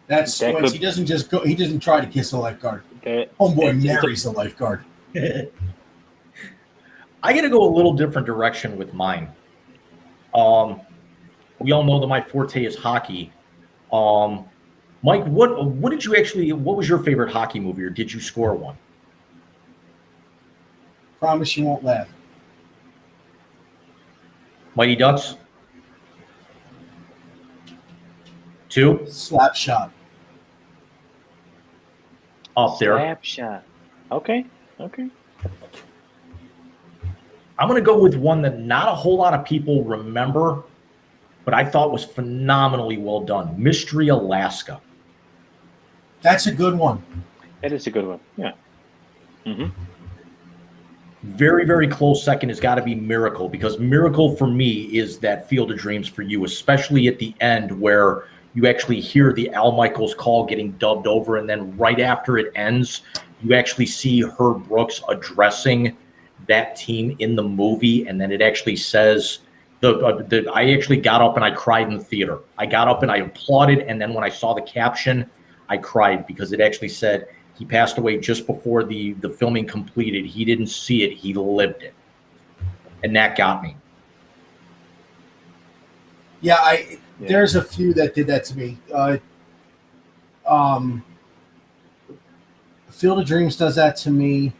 That's Squints. He doesn't just go. He doesn't try to kiss a lifeguard. Homeboy marries the lifeguard. I got to go a little different direction with mine. We all know that my forte is hockey. Mike, what did you actually? What was your favorite hockey movie, or did you score one? Promise you won't laugh. Mighty Ducks. 2 Slap shot. up there. Slap shot. Okay. I'm going to go with one that not a whole lot of people remember, but I thought was phenomenally well done. Mystery Alaska. That's a good one. That is a good one. Yeah. Mm-hmm. Very, very close second has got to be Miracle, because Miracle for me is that Field of Dreams for you, especially at the end where you actually hear the Al Michaels call getting dubbed over, and then right after it ends, you actually see Herb Brooks addressing that team in the movie, and then it actually says I actually got up and I cried in the theater. I got up and I applauded, and then when I saw the caption, I cried because it actually said he passed away just before the filming completed. He didn't see it, he lived it. And that got me. Yeah, there's a few that did that to me. Field of Dreams does that to me.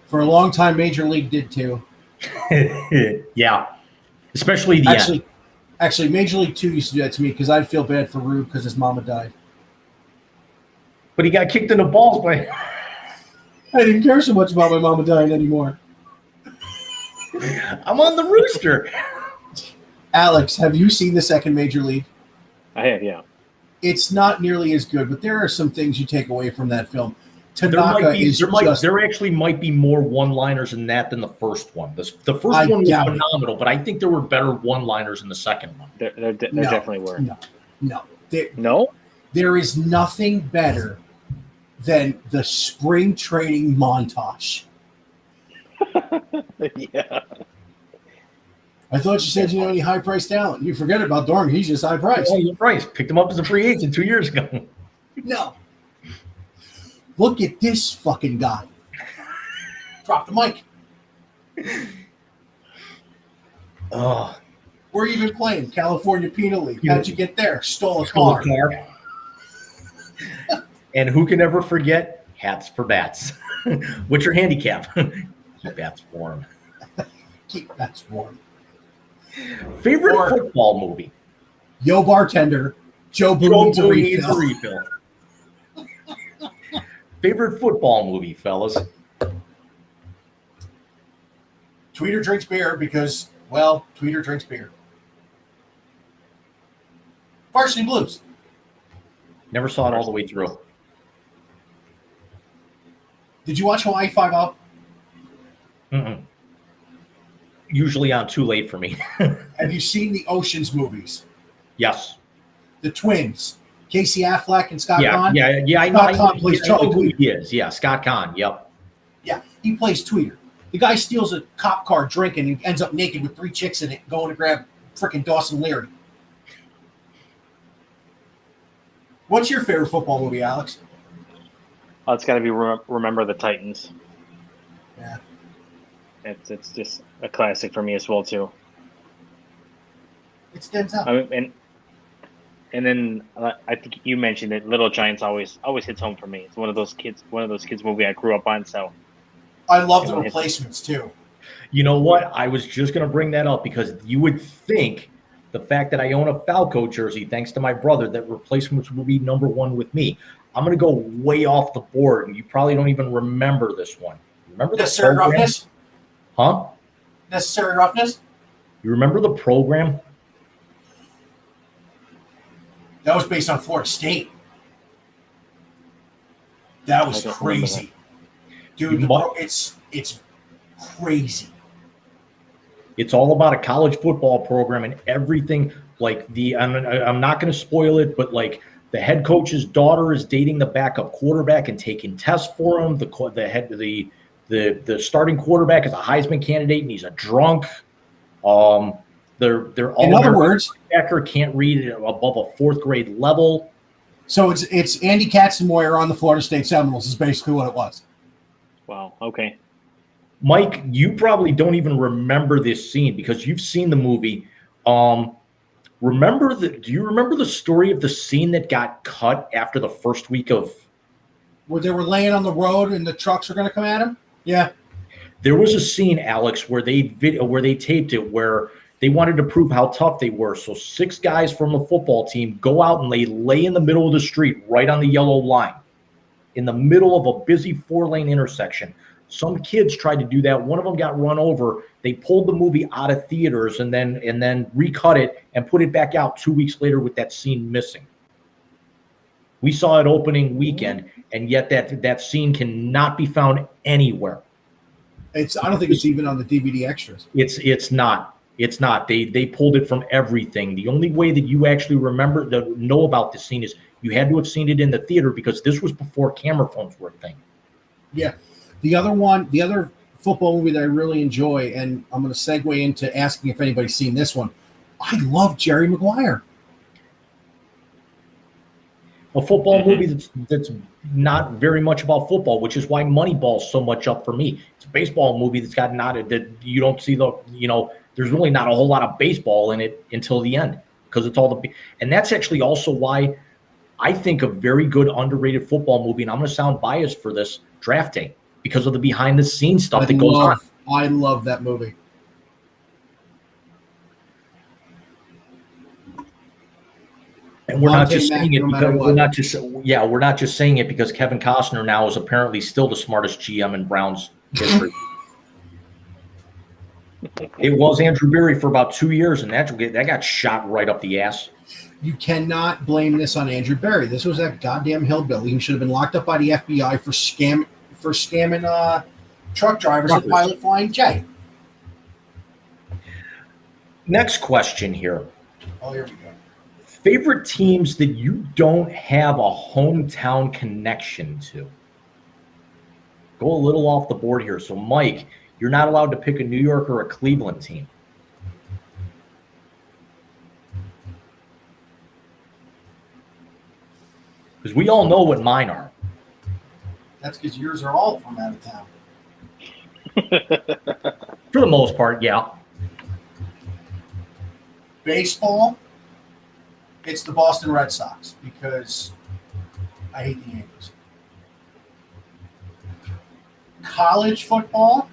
For a long time, Major League did too. Yeah. Especially the Actually, Major League 2 used to do that to me because I'd feel bad for Rube because his mama died. But he got kicked in the balls by I didn't care so much about my mama dying anymore. I'm on the rooster. Alex, have you seen the second Major League? I have, yeah. It's not nearly as good, but there are some things you take away from that film. There actually might be more one-liners in that than the first one. The first one was phenomenal, but I think there were better one-liners in the second one. There definitely were. No. No? There is nothing better than the spring training montage. Yeah. I thought you said you know any high-priced talent. You forget about Dorn. He's just high-priced. Oh, you're right. Picked him up as a free agent 2 years ago. No. Look at this fucking guy. Drop the mic. Oh. Where you been playing? California Penal League. How'd you get there? Stole a car. And who can ever forget hats for bats? What's your handicap? Keep bats warm. Keep bats warm. Favorite football movie? Yo Bartender. Joe Boo needs a refill. Favorite football movie, fellas? Tweeter drinks beer because, well, Tweeter drinks beer. Varsity Blues. Never saw it all the way through. Did you watch Hawaii 5-0? Mm-mm. Usually on too late for me. Have you seen the Oceans movies? Yes. The Twins. Casey Affleck and Scott Conn? Yeah. I Scott know, Conn plays Charlie who Tweeter. he is. Yeah, Scott Conn. Yep. Yeah, he plays Tweeter. The guy steals a cop car drinking and ends up naked with 3 chicks in it going to grab frickin' Dawson Leary. What's your favorite football movie, Alex? Oh, it's got to be Remember the Titans. Yeah. It's just a classic for me as well, too. It's Denzel. I mean, and then I think you mentioned it. Little Giants always hits home for me. It's one of those kids movie I grew up on. So I love The Replacements too. You know what? I was just going to bring that up because you would think the fact that I own a Falco jersey, thanks to my brother, that Replacements will be number one with me. I'm going to go way off the board, and you probably don't even remember this one. Remember the Necessary program? Roughness? Huh? Necessary Roughness? You remember the program? That was based on Florida State. That was I don't remember crazy. Dude, it's crazy. It's all about a college football program and everything. Like I'm not going to spoil it, but like the head coach's daughter is dating the backup quarterback and taking tests for him. The starting quarterback is a Heisman candidate and he's a drunk. They're all. In other words, Becker can't read above a 4th grade level. So it's Andy Katzenmoyer on the Florida State Seminoles is basically what it was. Wow. Okay. Mike, you probably don't even remember this scene because you've seen the movie. Do you remember the story of the scene that got cut after the first week of? Where they were laying on the road and the trucks were going to come at him? Yeah. There was a scene, Alex, where they taped it where they wanted to prove how tough they were. So 6 guys from the football team go out and they lay in the middle of the street right on the yellow line in the middle of a busy 4-lane intersection. Some kids tried to do that. One of them got run over. They pulled the movie out of theaters and then recut it and put it back out 2 weeks later with that scene missing. We saw it opening weekend, and yet that scene cannot be found anywhere. I don't think it's even on the DVD extras. It's not. It's not. They pulled it from everything. The only way that you actually know about this scene is you had to have seen it in the theater because this was before camera phones were a thing. Yeah. The other football movie that I really enjoy, and I'm going to segue into asking if anybody's seen this one. I love Jerry Maguire. A football movie that's not very much about football, which is why Moneyball's so much up for me. It's a baseball movie that's got that you don't see there's really not a whole lot of baseball in it until the end because it's all and that's actually also why I think a very good underrated football movie, and I'm going to sound biased for this, Draft Day, because of the behind the scenes stuff that goes on. I love that movie. And we're not just saying it because we're not just saying it because Kevin Costner now is apparently still the smartest GM in Browns history. It was Andrew Berry for about 2 years, and that got shot right up the ass. You cannot blame this on Andrew Berry. This was that goddamn hillbilly who should have been locked up by the FBI for scamming truck drivers at Pilot Flying J. Next question here. Oh, here we go. Favorite teams that you don't have a hometown connection to? Go a little off the board here. So, Mike, you're not allowed to pick a New York or a Cleveland team. Because we all know what mine are. That's because yours are all from out of town. For the most part, yeah. Baseball, it's the Boston Red Sox because I hate the Yankees. College football,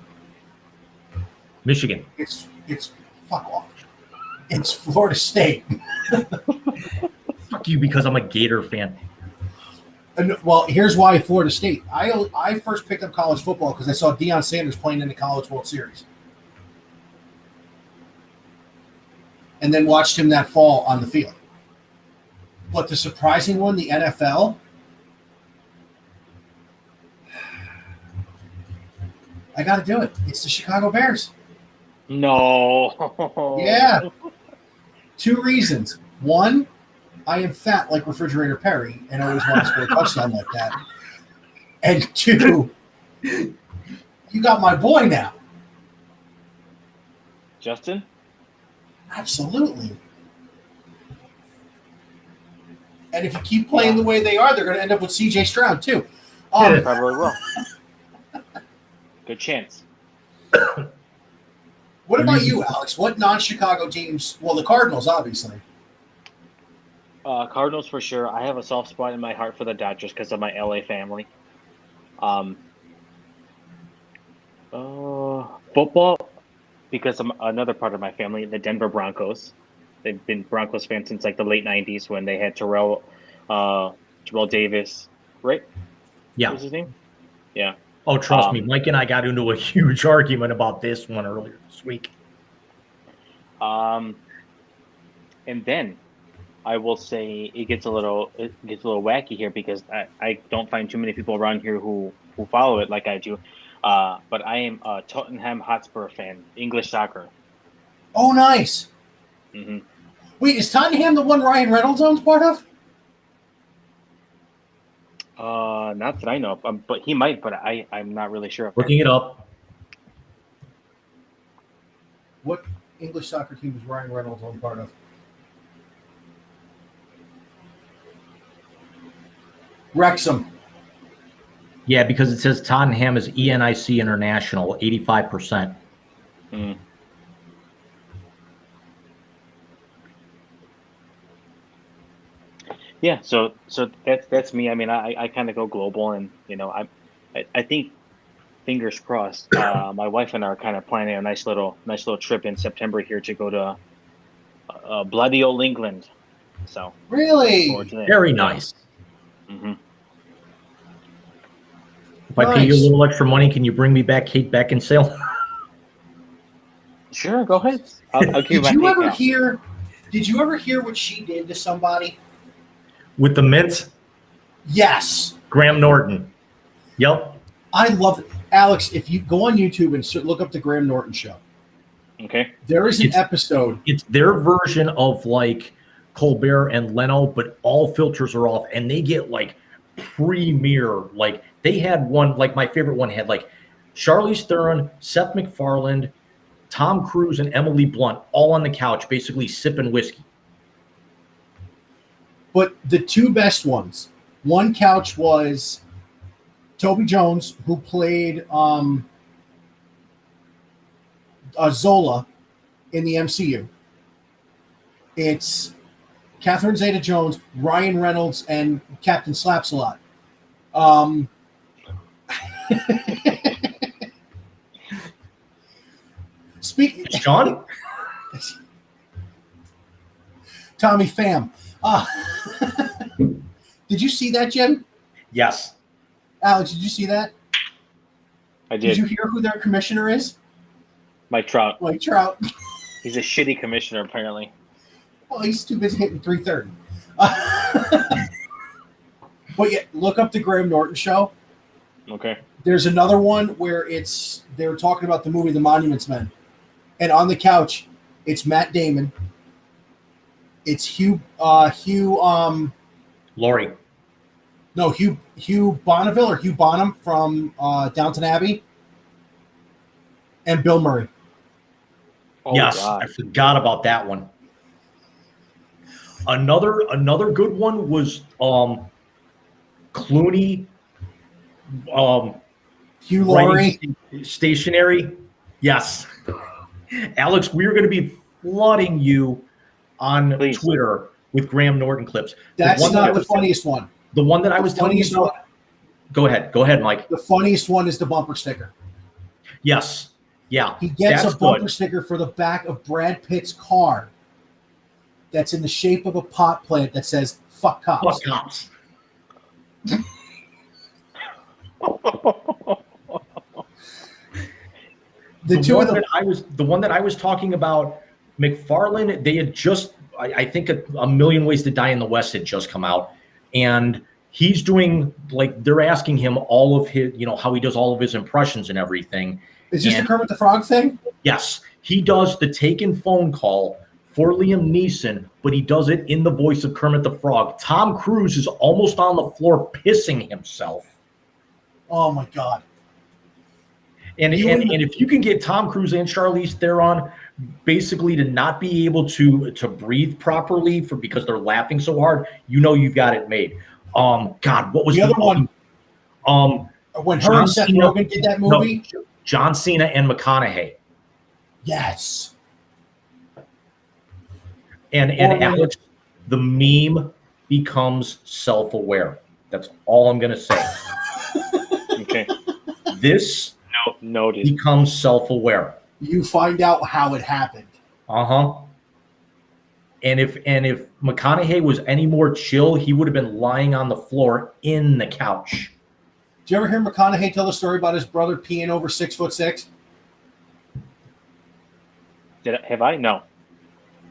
Michigan. it's fuck off. It's Florida State. Fuck you because I'm a Gator fan. And, well, here's why Florida State. I first picked up college football because I saw Deion Sanders playing in the College World Series. And then watched him that fall on the field. But the surprising one, the NFL, I got to do it. It's the Chicago Bears. No. Yeah. 2 reasons. One, I am fat like Refrigerator Perry and always want to score a touchdown like that. And 2, you got my boy now. Justin? Absolutely. And if you keep playing the way they are, they're going to end up with C.J. Stroud, too. Probably will. Good chance. What about you, Alex? What non-Chicago teams? Well, the Cardinals, obviously. Cardinals for sure. I have a soft spot in my heart for the Dodgers because of my LA family. Football, because I'm another part of my family, the Denver Broncos. They've been Broncos fans since like the late '90s when they had Terrell Davis, right? Yeah. What was his name? Yeah. Oh, trust me, Mike and I got into a huge argument about this one earlier this week. And then I will say it gets a little wacky here because I don't find too many people around here who follow it like I do. But I am a Tottenham Hotspur fan, English soccer. Oh, nice. Mm-hmm. Wait, is Tottenham the one Ryan Reynolds owns part of? Not that I know of, but he might, but I'm not really sure. Looking it up. What English soccer team is Ryan Reynolds on part of? Wrexham. Yeah, because it says Tottenham is ENIC International, 85%. Mm. Yeah, so that's me. I mean, I kind of go global, and I think fingers crossed. My wife and I are kind of planning a nice little trip in September here to go to bloody old England. So looking forward Really? to that. Very Yeah. nice. Hmm. If I pay you a Nice. little extra money, can you bring me back Kate Beckinsale? Sure, go ahead. I'll give you Did my you ever PayPal. hear? Did you ever hear what she did to somebody? With the mint, Yes. Graham Norton. Yep. I love it. Alex, if you go on YouTube and look up the Graham Norton show, Okay. there is an It's- episode. It's their version of like Colbert and Leno, but all filters are off, and they get like premier. Like they had one, like my favorite one had like Charlize Theron, Seth MacFarlane, Tom Cruise, and Emily Blunt all on the couch, basically sipping whiskey. But the two best ones, one couch was Toby Jones, who played Zola in the MCU. It's Catherine Zeta-Jones, Ryan Reynolds, and Captain Slaps-a-Lot. Sean? Tommy Pham. Did you see that, Jim? Yes. Alex, did you see that? I Did did. you hear who their commissioner is? Mike Trout. Mike Trout. He's a shitty commissioner, apparently. Oh, he's too busy hitting 330. But yeah, look up the Graham Norton show. Okay. There's another one where they were talking about the movie The Monuments Men. And on the couch, it's Matt Damon. It's Hugh Laurie. Bonneville or Hugh Bonham from Downton Abbey. And Bill Murray. Oh, Yes, God. I forgot about that one. Another good one was Clooney. Hugh Laurie. Stationary. Yes. Alex, we are going to be flooding you on Please. Twitter with Graham Norton clips. That's one not that the funniest one. The one that I was telling you funniest about. one- Go ahead, Mike. The funniest one is the bumper sticker. Yes. Yeah. He gets that's a bumper good. sticker for the back of Brad Pitt's car that's in the shape of a pot plant that says "fuck cops." Fuck cops. The one that I was talking about, McFarlane, they had just, I think a Million Ways to Die in the West had just come out, and he's doing, like, they're asking him all of his, how he does all of his impressions and everything. Is this the Kermit the Frog thing? Yes, he does the taken phone call for Liam Neeson, but he does it in the voice of Kermit the Frog. Tom Cruise is almost on the floor pissing himself. Oh my God. And if you can get Tom Cruise and Charlize Theron basically to not be able to breathe properly because they're laughing so hard, you've got it made. God, what was The other one? When her and Seth Rogen did that movie? No, John Cena and McConaughey. Yes. And Alex, the meme becomes self-aware. That's all I'm going to say. Okay. This Noted. becomes self-aware. You find out how it happened. Uh-huh. And if McConaughey was any more chill, he would have been lying on the floor in the couch. Did you ever hear McConaughey tell the story about his brother peeing over 6'6"? Have I? No.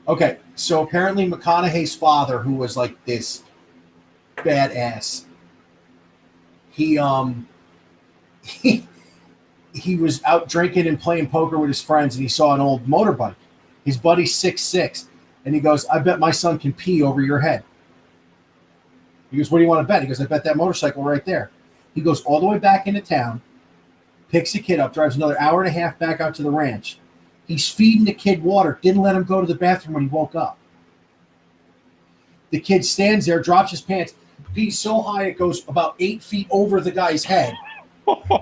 Okay, so apparently McConaughey's father, who was like this badass, he was out drinking and playing poker with his friends, and he saw an old motorbike. His buddy's 6'6", and he goes, "I bet my son can pee over your head." He goes, "What do you want to bet?" He goes, "I bet that motorcycle right there." He goes all the way back into town, picks the kid up, drives another hour and a half back out to the ranch. He's feeding the kid water, didn't let him go to the bathroom when he woke up. The kid stands there, drops his pants, He's so high it goes about 8 feet over the guy's head.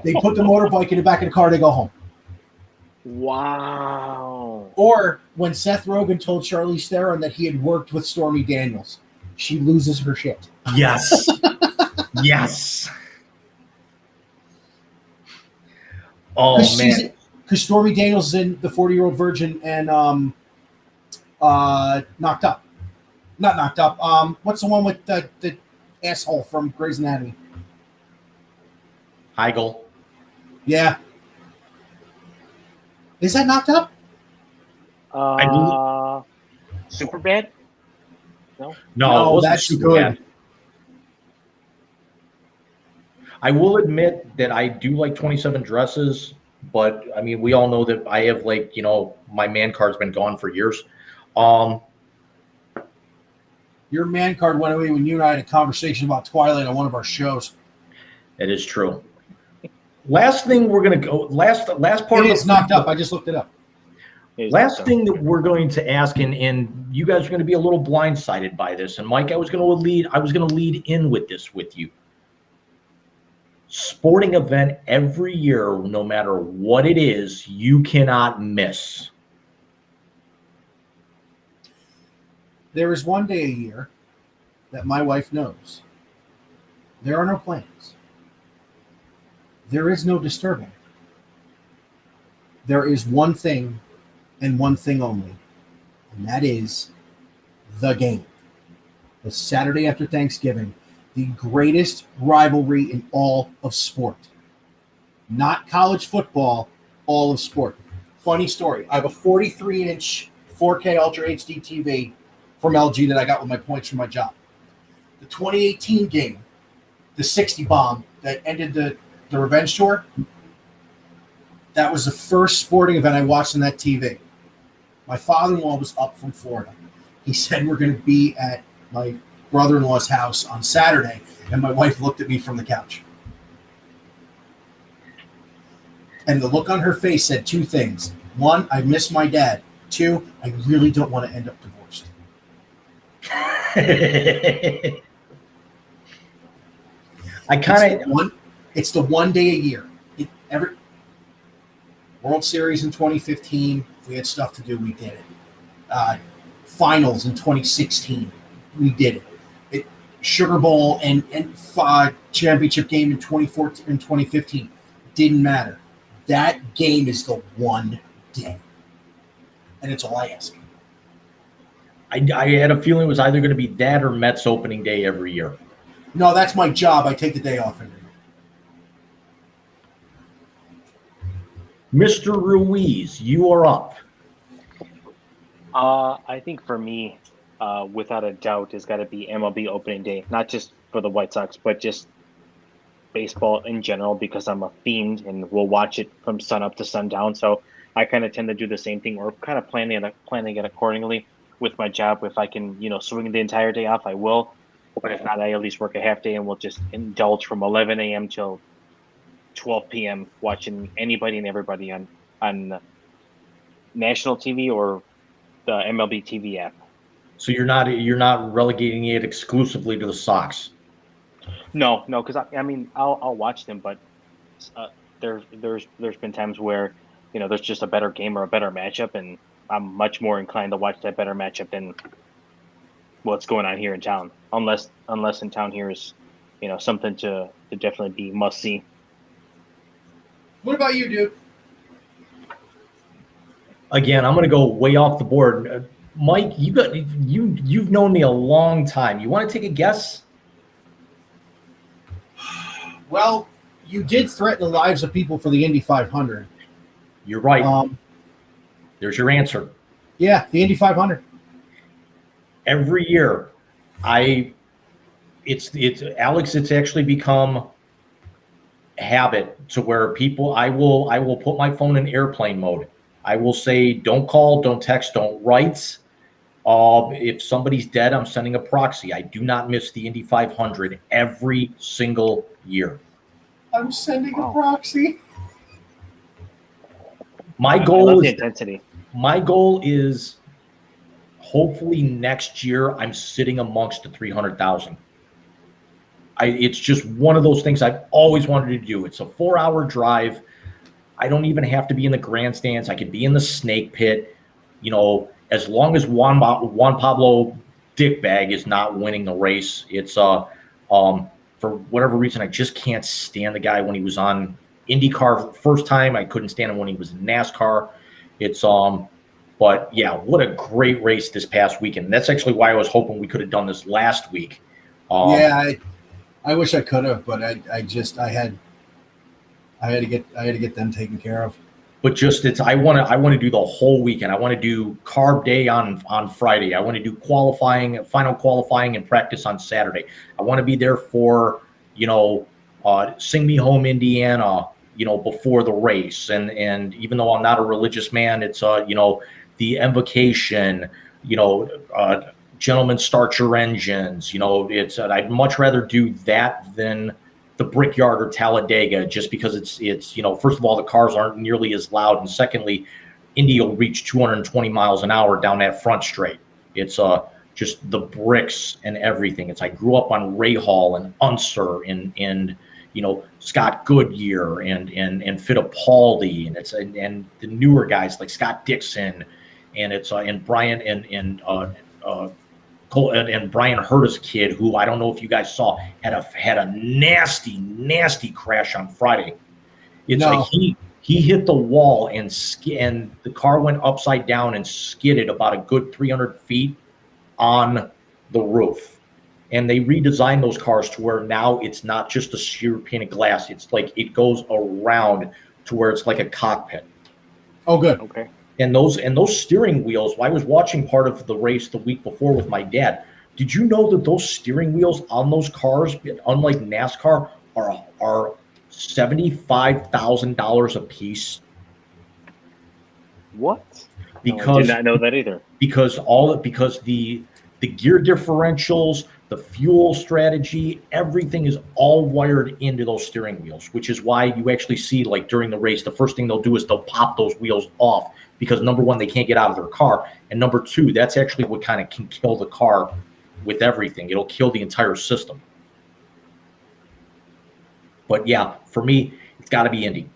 They put the motorbike in the back of the car. They go home. Wow. Or when Seth Rogen told Charlize Theron that he had worked with Stormy Daniels, she loses her shit. Yes. Yes. Oh, man. Because Stormy Daniels is in The 40-Year-Old Virgin and Knocked Up. Not Knocked Up. What's the one with the asshole from Grey's Anatomy? Heigl. Yeah. Is that Knocked Up? Super bad? No. No, it wasn't that's super good. bad. I will admit that I do like 27 Dresses, but I mean, we all know that I have, like, you know, my man card's been gone for years. Your man card went away when you and I had a conversation about Twilight on one of our shows. It is true. Last thing we're gonna go. Last part. It is Knocked Up. I just looked it up. Last thing that we're going to ask, and you guys are going to be a little blindsided by this. And Mike, I was going to lead in with this with you. Sporting event every year, no matter what it is, you cannot miss. There is one day a year that my wife knows. There are no plans. There is no disturbing. There is one thing and one thing only, and that is the game. The Saturday after Thanksgiving, the greatest rivalry in all of sport. Not college football, all of sport. Funny story. I have a 43-inch 4K Ultra HD TV from LG that I got with my points from my job. The 2018 game, the 60 bomb that ended the revenge tour, that was the first sporting event I watched on that TV. My father-in-law was up from Florida. He said we're going to be at my brother-in-law's house on Saturday, and my wife looked at me from the couch. And the look on her face said two things. One, I miss my dad. Two, I really don't want to end up divorced. It's the one day a year. Every World Series in 2015, if we had stuff to do, we did it. Finals in 2016, we did it. Sugar Bowl and championship game in 2014 and 2015, didn't matter. That game is the one day, and it's all I ask. I had a feeling it was either going to be that or Mets opening day every year. No, that's my job. I take the day off every year. Mr. Ruiz, you are up. I think for me, without a doubt, it's got to be MLB opening day. Not just for the White Sox, but just baseball in general, because I'm a fiend and we'll watch it from sun up to sundown. So I kind of tend to do the same thing, or kind of planning it accordingly with my job. If I can, swing the entire day off, I will. But if not, I at least work a half day and we'll just indulge from 11 a.m. till 12 p.m. watching anybody and everybody on national TV or the MLB TV app. So you're not relegating it exclusively to the Sox. No, because I'll watch them, but there's been times where there's just a better game or a better matchup, and I'm much more inclined to watch that better matchup than what's going on here in town. Unless in town here is something to definitely be must see. What about you, dude? Again, I'm going to go way off the board. Mike, you've known me a long time. You want to take a guess? Well, you did threaten the lives of people for the Indy 500. You're right. There's your answer. Yeah, the Indy 500. Every year, it's actually become habit to where I will put my phone in airplane mode. I will say, don't call, don't text, don't write. If somebody's dead, I'm sending a proxy. I do not miss the Indy 500 every single year. I'm sending a proxy. My goal is intensity. My goal is hopefully next year I'm sitting amongst the 300,000. It's just one of those things I've always wanted to do. It's a 4-hour drive. I don't even have to be in the grandstands. I could be in the snake pit, as long as Juan Pablo Dickbag is not winning the race. It's for whatever reason, I just can't stand the guy when he was on IndyCar first time. I couldn't stand him when he was in NASCAR. But yeah, what a great race this past weekend. That's actually why I was hoping we could have done this last week. I wish I could have, but I had to get them taken care of. But I want to do the whole weekend. I want to do carb day on Friday. I want to do final qualifying and practice on Saturday. I want to be there for, Sing Me Home, Indiana, before the race. And even though I'm not a religious man, it's, the invocation, gentlemen, start your engines. I'd much rather do that than the Brickyard or Talladega, just because it's first of all, the cars aren't nearly as loud, and secondly, Indy will reach 220 miles an hour down that front straight. It's just the bricks and everything. I grew up on Ray Hall and Unser and Scott Goodyear and Fittipaldi, and the newer guys like Scott Dixon, and and Brian and Brian Herta's kid, who I don't know if you guys saw, had a nasty crash on Friday. Like he hit the wall and the car went upside down and skidded about a good 300 feet on the roof. And they redesigned those cars to where now it's not just a sheer pane of glass. It's like it goes around to where it's like a cockpit. Oh, good. Okay. And those steering wheels, I was watching part of the race the week before with my dad. Did you know that those steering wheels on those cars, unlike NASCAR, are $75,000 a piece? What? Because I did not know that either. Because the gear differentials, the fuel strategy, everything is all wired into those steering wheels, which is why you actually see, like, during the race, the first thing they'll do is they'll pop those wheels off, because number one, they can't get out of their car, and number two, that's actually what kind of can kill the car with everything. It'll kill the entire system. But yeah, for me, it's got to be Indy.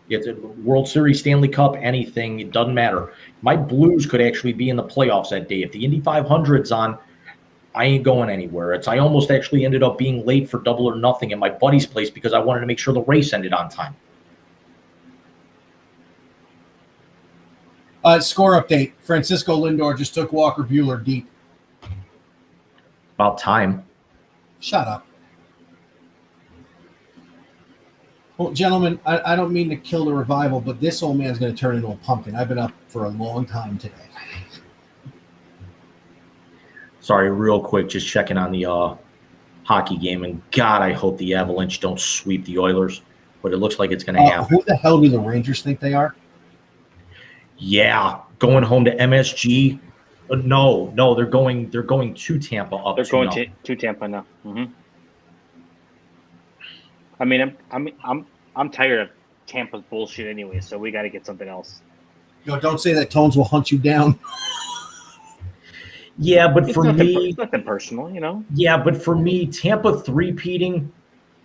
It's a World Series, Stanley Cup, anything, it doesn't matter. My Blues could actually be in the playoffs that day. If the Indy 500's on, I ain't going anywhere. I almost actually ended up being late for Double or Nothing at my buddy's place because I wanted to make sure the race ended on time. Score update. Francisco Lindor just took Walker Buehler deep. About time. Shut up. Well, gentlemen, I don't mean to kill the revival, but this old man's going to turn into a pumpkin. I've been up for a long time today. Sorry, real quick, just checking on the hockey game. And God, I hope the Avalanche don't sweep the Oilers, but it looks like it's going to happen. Who the hell do the Rangers think they are? Yeah, going home to MSG. No, they're going to Tampa. They're going to Tampa now. Mm-hmm. I mean, I'm tired of Tampa's bullshit anyway, so we got to get something else. Don't say that. Tones will hunt you down. Yeah, but it's nothing personal, Yeah, but for me, Tampa three-peating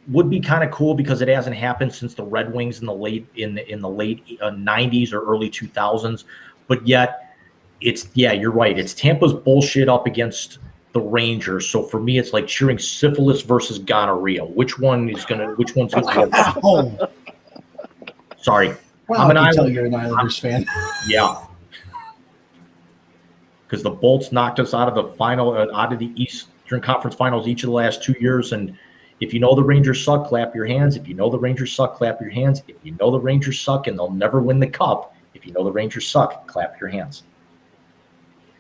would be kind of cool because it hasn't happened since the Red Wings in the late 90s or early 2000s. But yet, you're right. It's Tampa's bullshit up against the Rangers. So for me, it's like cheering syphilis versus gonorrhea. Which one's gonna win? Sorry. Well, I can tell you're an Islanders fan. Yeah. Because the Bolts knocked us out of the final, out of the Eastern Conference Finals each of the last 2 years. And if you know the Rangers suck, clap your hands. If you know the Rangers suck, clap your hands. If you know the Rangers suck and they'll never win the cup, if you know the Rangers suck, clap your hands.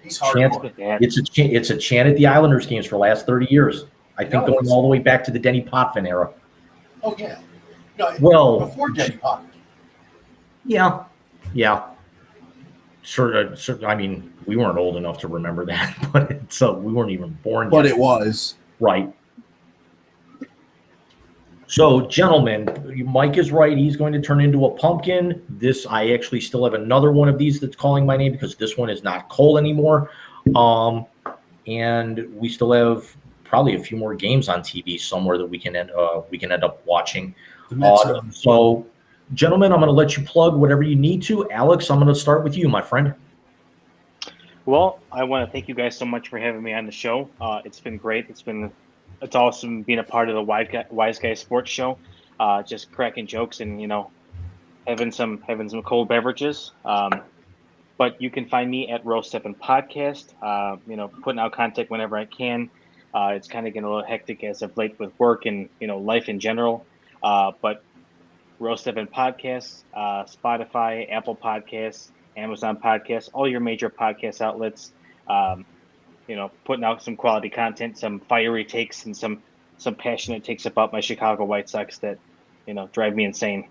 He's hardcore. It's a chant at the Islanders games for the last 30 years. I think going all the way back to the Denny Potvin era. Oh, yeah. No, before Denny Potvin. Yeah. Sort of, I mean, we weren't old enough to remember that, but we weren't even born but yet. It was. Right. So, gentlemen, Mike is right. He's going to turn into a pumpkin. I actually still have another one of these that's calling my name because this one is not Cole anymore. And we still have probably a few more games on TV somewhere that we can end up watching. The Mets So, gentlemen, I'm going to let you plug whatever you need to. Alex, I'm going to start with you, my friend. Well, I want to thank you guys so much for having me on the show. It's been great. It's awesome being a part of the Wise Guy Sports Show. Just cracking jokes and having some cold beverages. But you can find me at Roast 7 Podcast. Putting out content whenever I can. It's kind of getting a little hectic as of late with work and life in general. But Roast 7 Podcasts, Spotify, Apple Podcasts, Amazon Podcasts, all your major podcast outlets. Putting out some quality content, some fiery takes, and some passionate takes about my Chicago White Sox that drive me insane.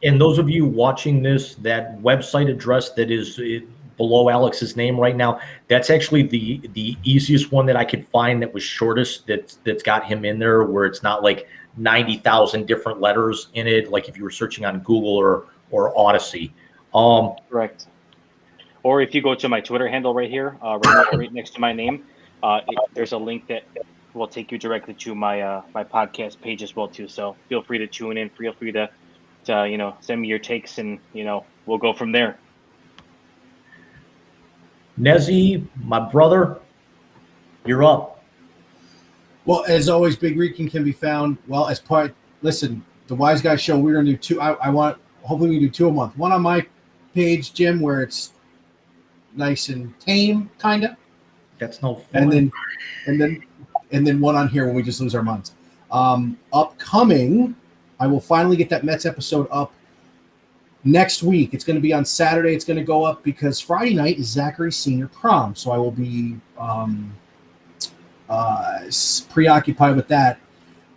And those of you watching this, that website address that is below Alex's name right now, that's actually the easiest one that I could find that was shortest that's got him in there, where it's not like 90,000 different letters in it, like if you were searching on Google or Odyssey. Correct. Or if you go to my Twitter handle right here, right next to my name, there's a link that will take you directly to my my podcast page as well too. So feel free to tune in. Feel free to send me your takes, and we'll go from there. Nezzy, my brother, you're up. Well, as always, Big Rican can be found. Well, as part, listen, the Wise Guy Show. We're gonna do two. Hopefully we do 2 a month. One on my page, Jim, where it's nice and tame, kind of. That's no fun. And then one on here when we just lose our minds. Upcoming, I will finally get that Mets episode up next week. It's going to be on Saturday. It's going to go up because Friday night is Zachary's senior prom, so I will be preoccupied with that.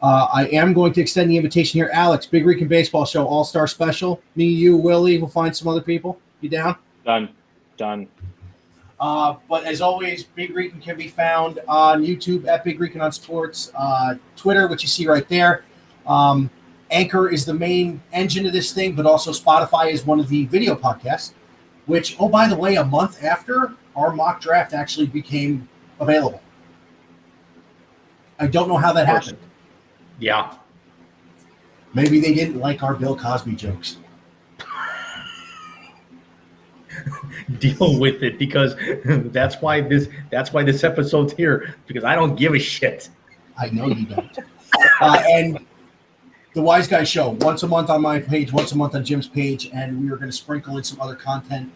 I am going to extend the invitation here. Alex, Big Rican Baseball Show All-Star Special. Me, you, Willie. We'll find some other people. You down? Done. But as always, Big Rican can be found on YouTube at Big Rican on Sports, Twitter, which you see right there. Anchor is the main engine of this thing, but also Spotify is one of the video podcasts, which, oh, by the way, a month after our mock draft actually became available. I don't know how that happened. Yeah. Maybe they didn't like our Bill Cosby jokes. Deal with it, because that's why this episode's here, because I don't give a shit. I know you don't. And the Wise Guy Show, once a month on my page, once a month on Jim's page, and we are going to sprinkle in some other content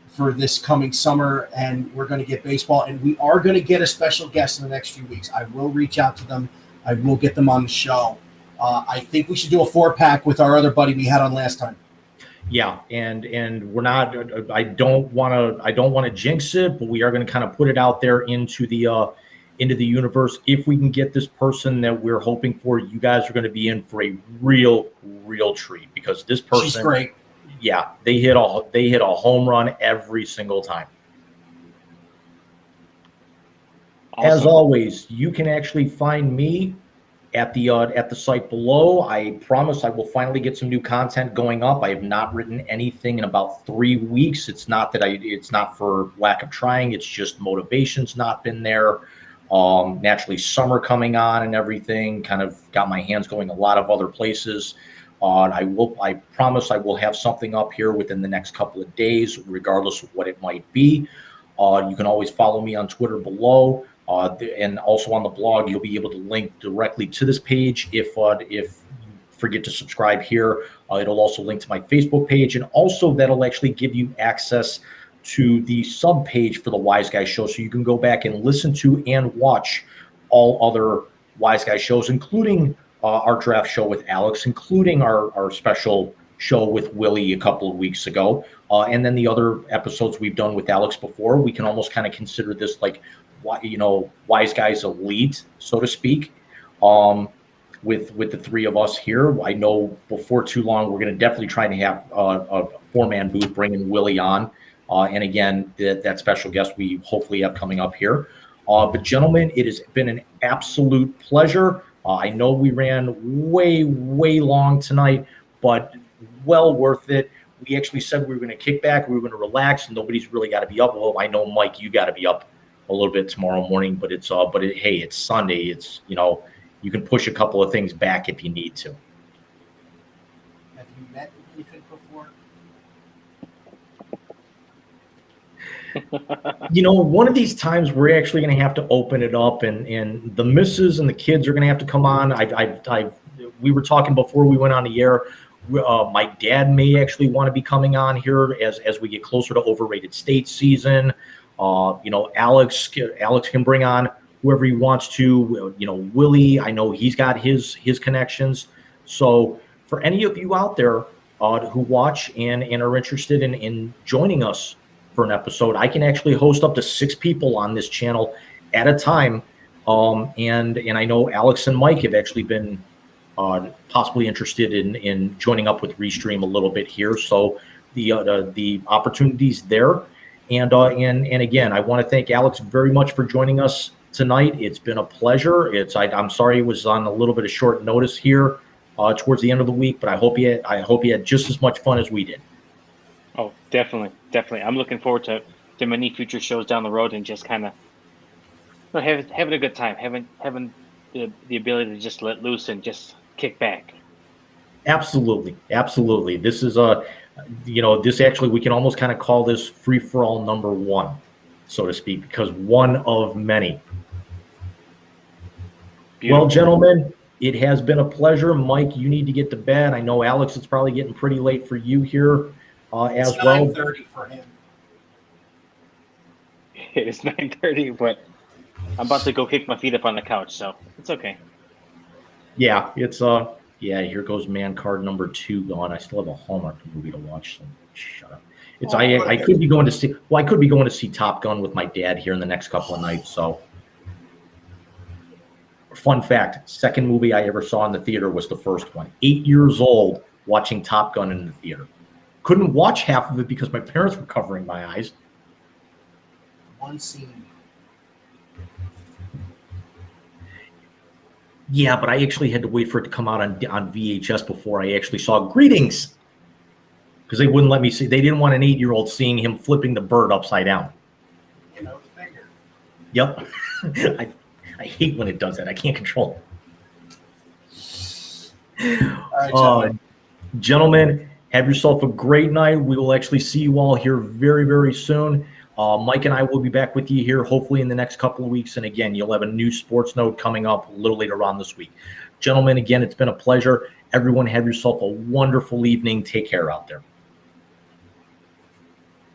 for this coming summer, and we're going to get baseball, and we are going to get a special guest in the next few weeks. I will reach out to them. I will get them on the show. I think we should do a 4-pack with our other buddy we had on last time. Yeah, and we're not. I don't want to jinx it, but we are going to kind of put it out there into the universe. If we can get this person that we're hoping for, you guys are going to be in for a real treat, because this person, she's great. Yeah, they hit a home run every single time. Awesome. As always, you can actually find me at the site below. I promise I will finally get some new content going up. I have not written anything in about 3 weeks. It's not for lack of trying. It's just motivation's not been there. Naturally, summer coming on and everything kind of got my hands going a lot of other places. I promise I will have something up here within the next couple of days, regardless of what it might be. You can always follow me on Twitter below. And also on the blog, you'll be able to link directly to this page. If you forget to subscribe here, it'll also link to my Facebook page, and also that'll actually give you access to the sub page for the Wise Guy Show, so you can go back and listen to and watch all other Wise Guy shows, including our draft show with Alex, including our special show with Willie a couple of weeks ago, and then the other episodes we've done with Alex before. We can almost kind of consider this like, Wise Guys Elite, so to speak, with the three of us here. I know before too long we're going to definitely try to have a 4-man booth, bringing Willie on, and again that special guest we hopefully have coming up here. But gentlemen, it has been an absolute pleasure. I know we ran way long tonight, but well worth it. We actually said we were going to kick back, we were going to relax, and nobody's really got to be up. Well, I know, Mike, you got to be up a little bit tomorrow morning, but hey, it's Sunday. It's, you can push a couple of things back if you need to. Have you met Ethan before? One of these times we're actually going to have to open it up, and the missus and the kids are going to have to come on. We were talking before we went on the air. My dad may actually want to be coming on here as we get closer to Overrated State season. Alex can bring on whoever he wants to. Willie, I know he's got his connections. So for any of you out there who watch and are interested in joining us for an episode, I can actually host up to 6 people on this channel at a time. And I know Alex and Mike have actually been possibly interested in joining up with Restream a little bit here. So the opportunities there. And again, I want to thank Alex very much for joining us tonight. It's been a pleasure. I'm sorry it was on a little bit of short notice here towards the end of the week, but I hope you had just as much fun as we did. Oh, definitely. I'm looking forward to many future shows down the road and just kind of having a good time, having the ability to just let loose and just kick back. Absolutely. This is this actually, we can almost kind of call this free for all number 1, so to speak, because one of many. Beautiful. Well, gentlemen, it has been a pleasure. Mike, you need to get to bed. I know, Alex, it's probably getting pretty late for you here as well. It's 9:30 for him. It is 9:30, but I'm about to go kick my feet up on the couch, so it's okay. Yeah, it's here goes man card number 2 gone. I still have a Hallmark movie to watch, so shut up. I could be going to see Top Gun with my dad here in the next couple of nights. So, fun fact, second movie I ever saw in the theater was the first one. 8 years old, watching Top Gun in the theater. Couldn't watch half of it because my parents were covering my eyes. One scene. Yeah, but I actually had to wait for it to come out on VHS before I actually saw Greetings, because they wouldn't let me see. They didn't want an 8-year-old seeing him flipping the bird upside down. Figure. Yep. I hate when it does that. I can't control it. All right, gentlemen, have yourself a great night. We will actually see you all here very, very soon. Mike and I will be back with you here hopefully in the next couple of weeks. And again, you'll have a new sports note coming up a little later on this week. Gentlemen, again, it's been a pleasure. Everyone have yourself a wonderful evening. Take care out there.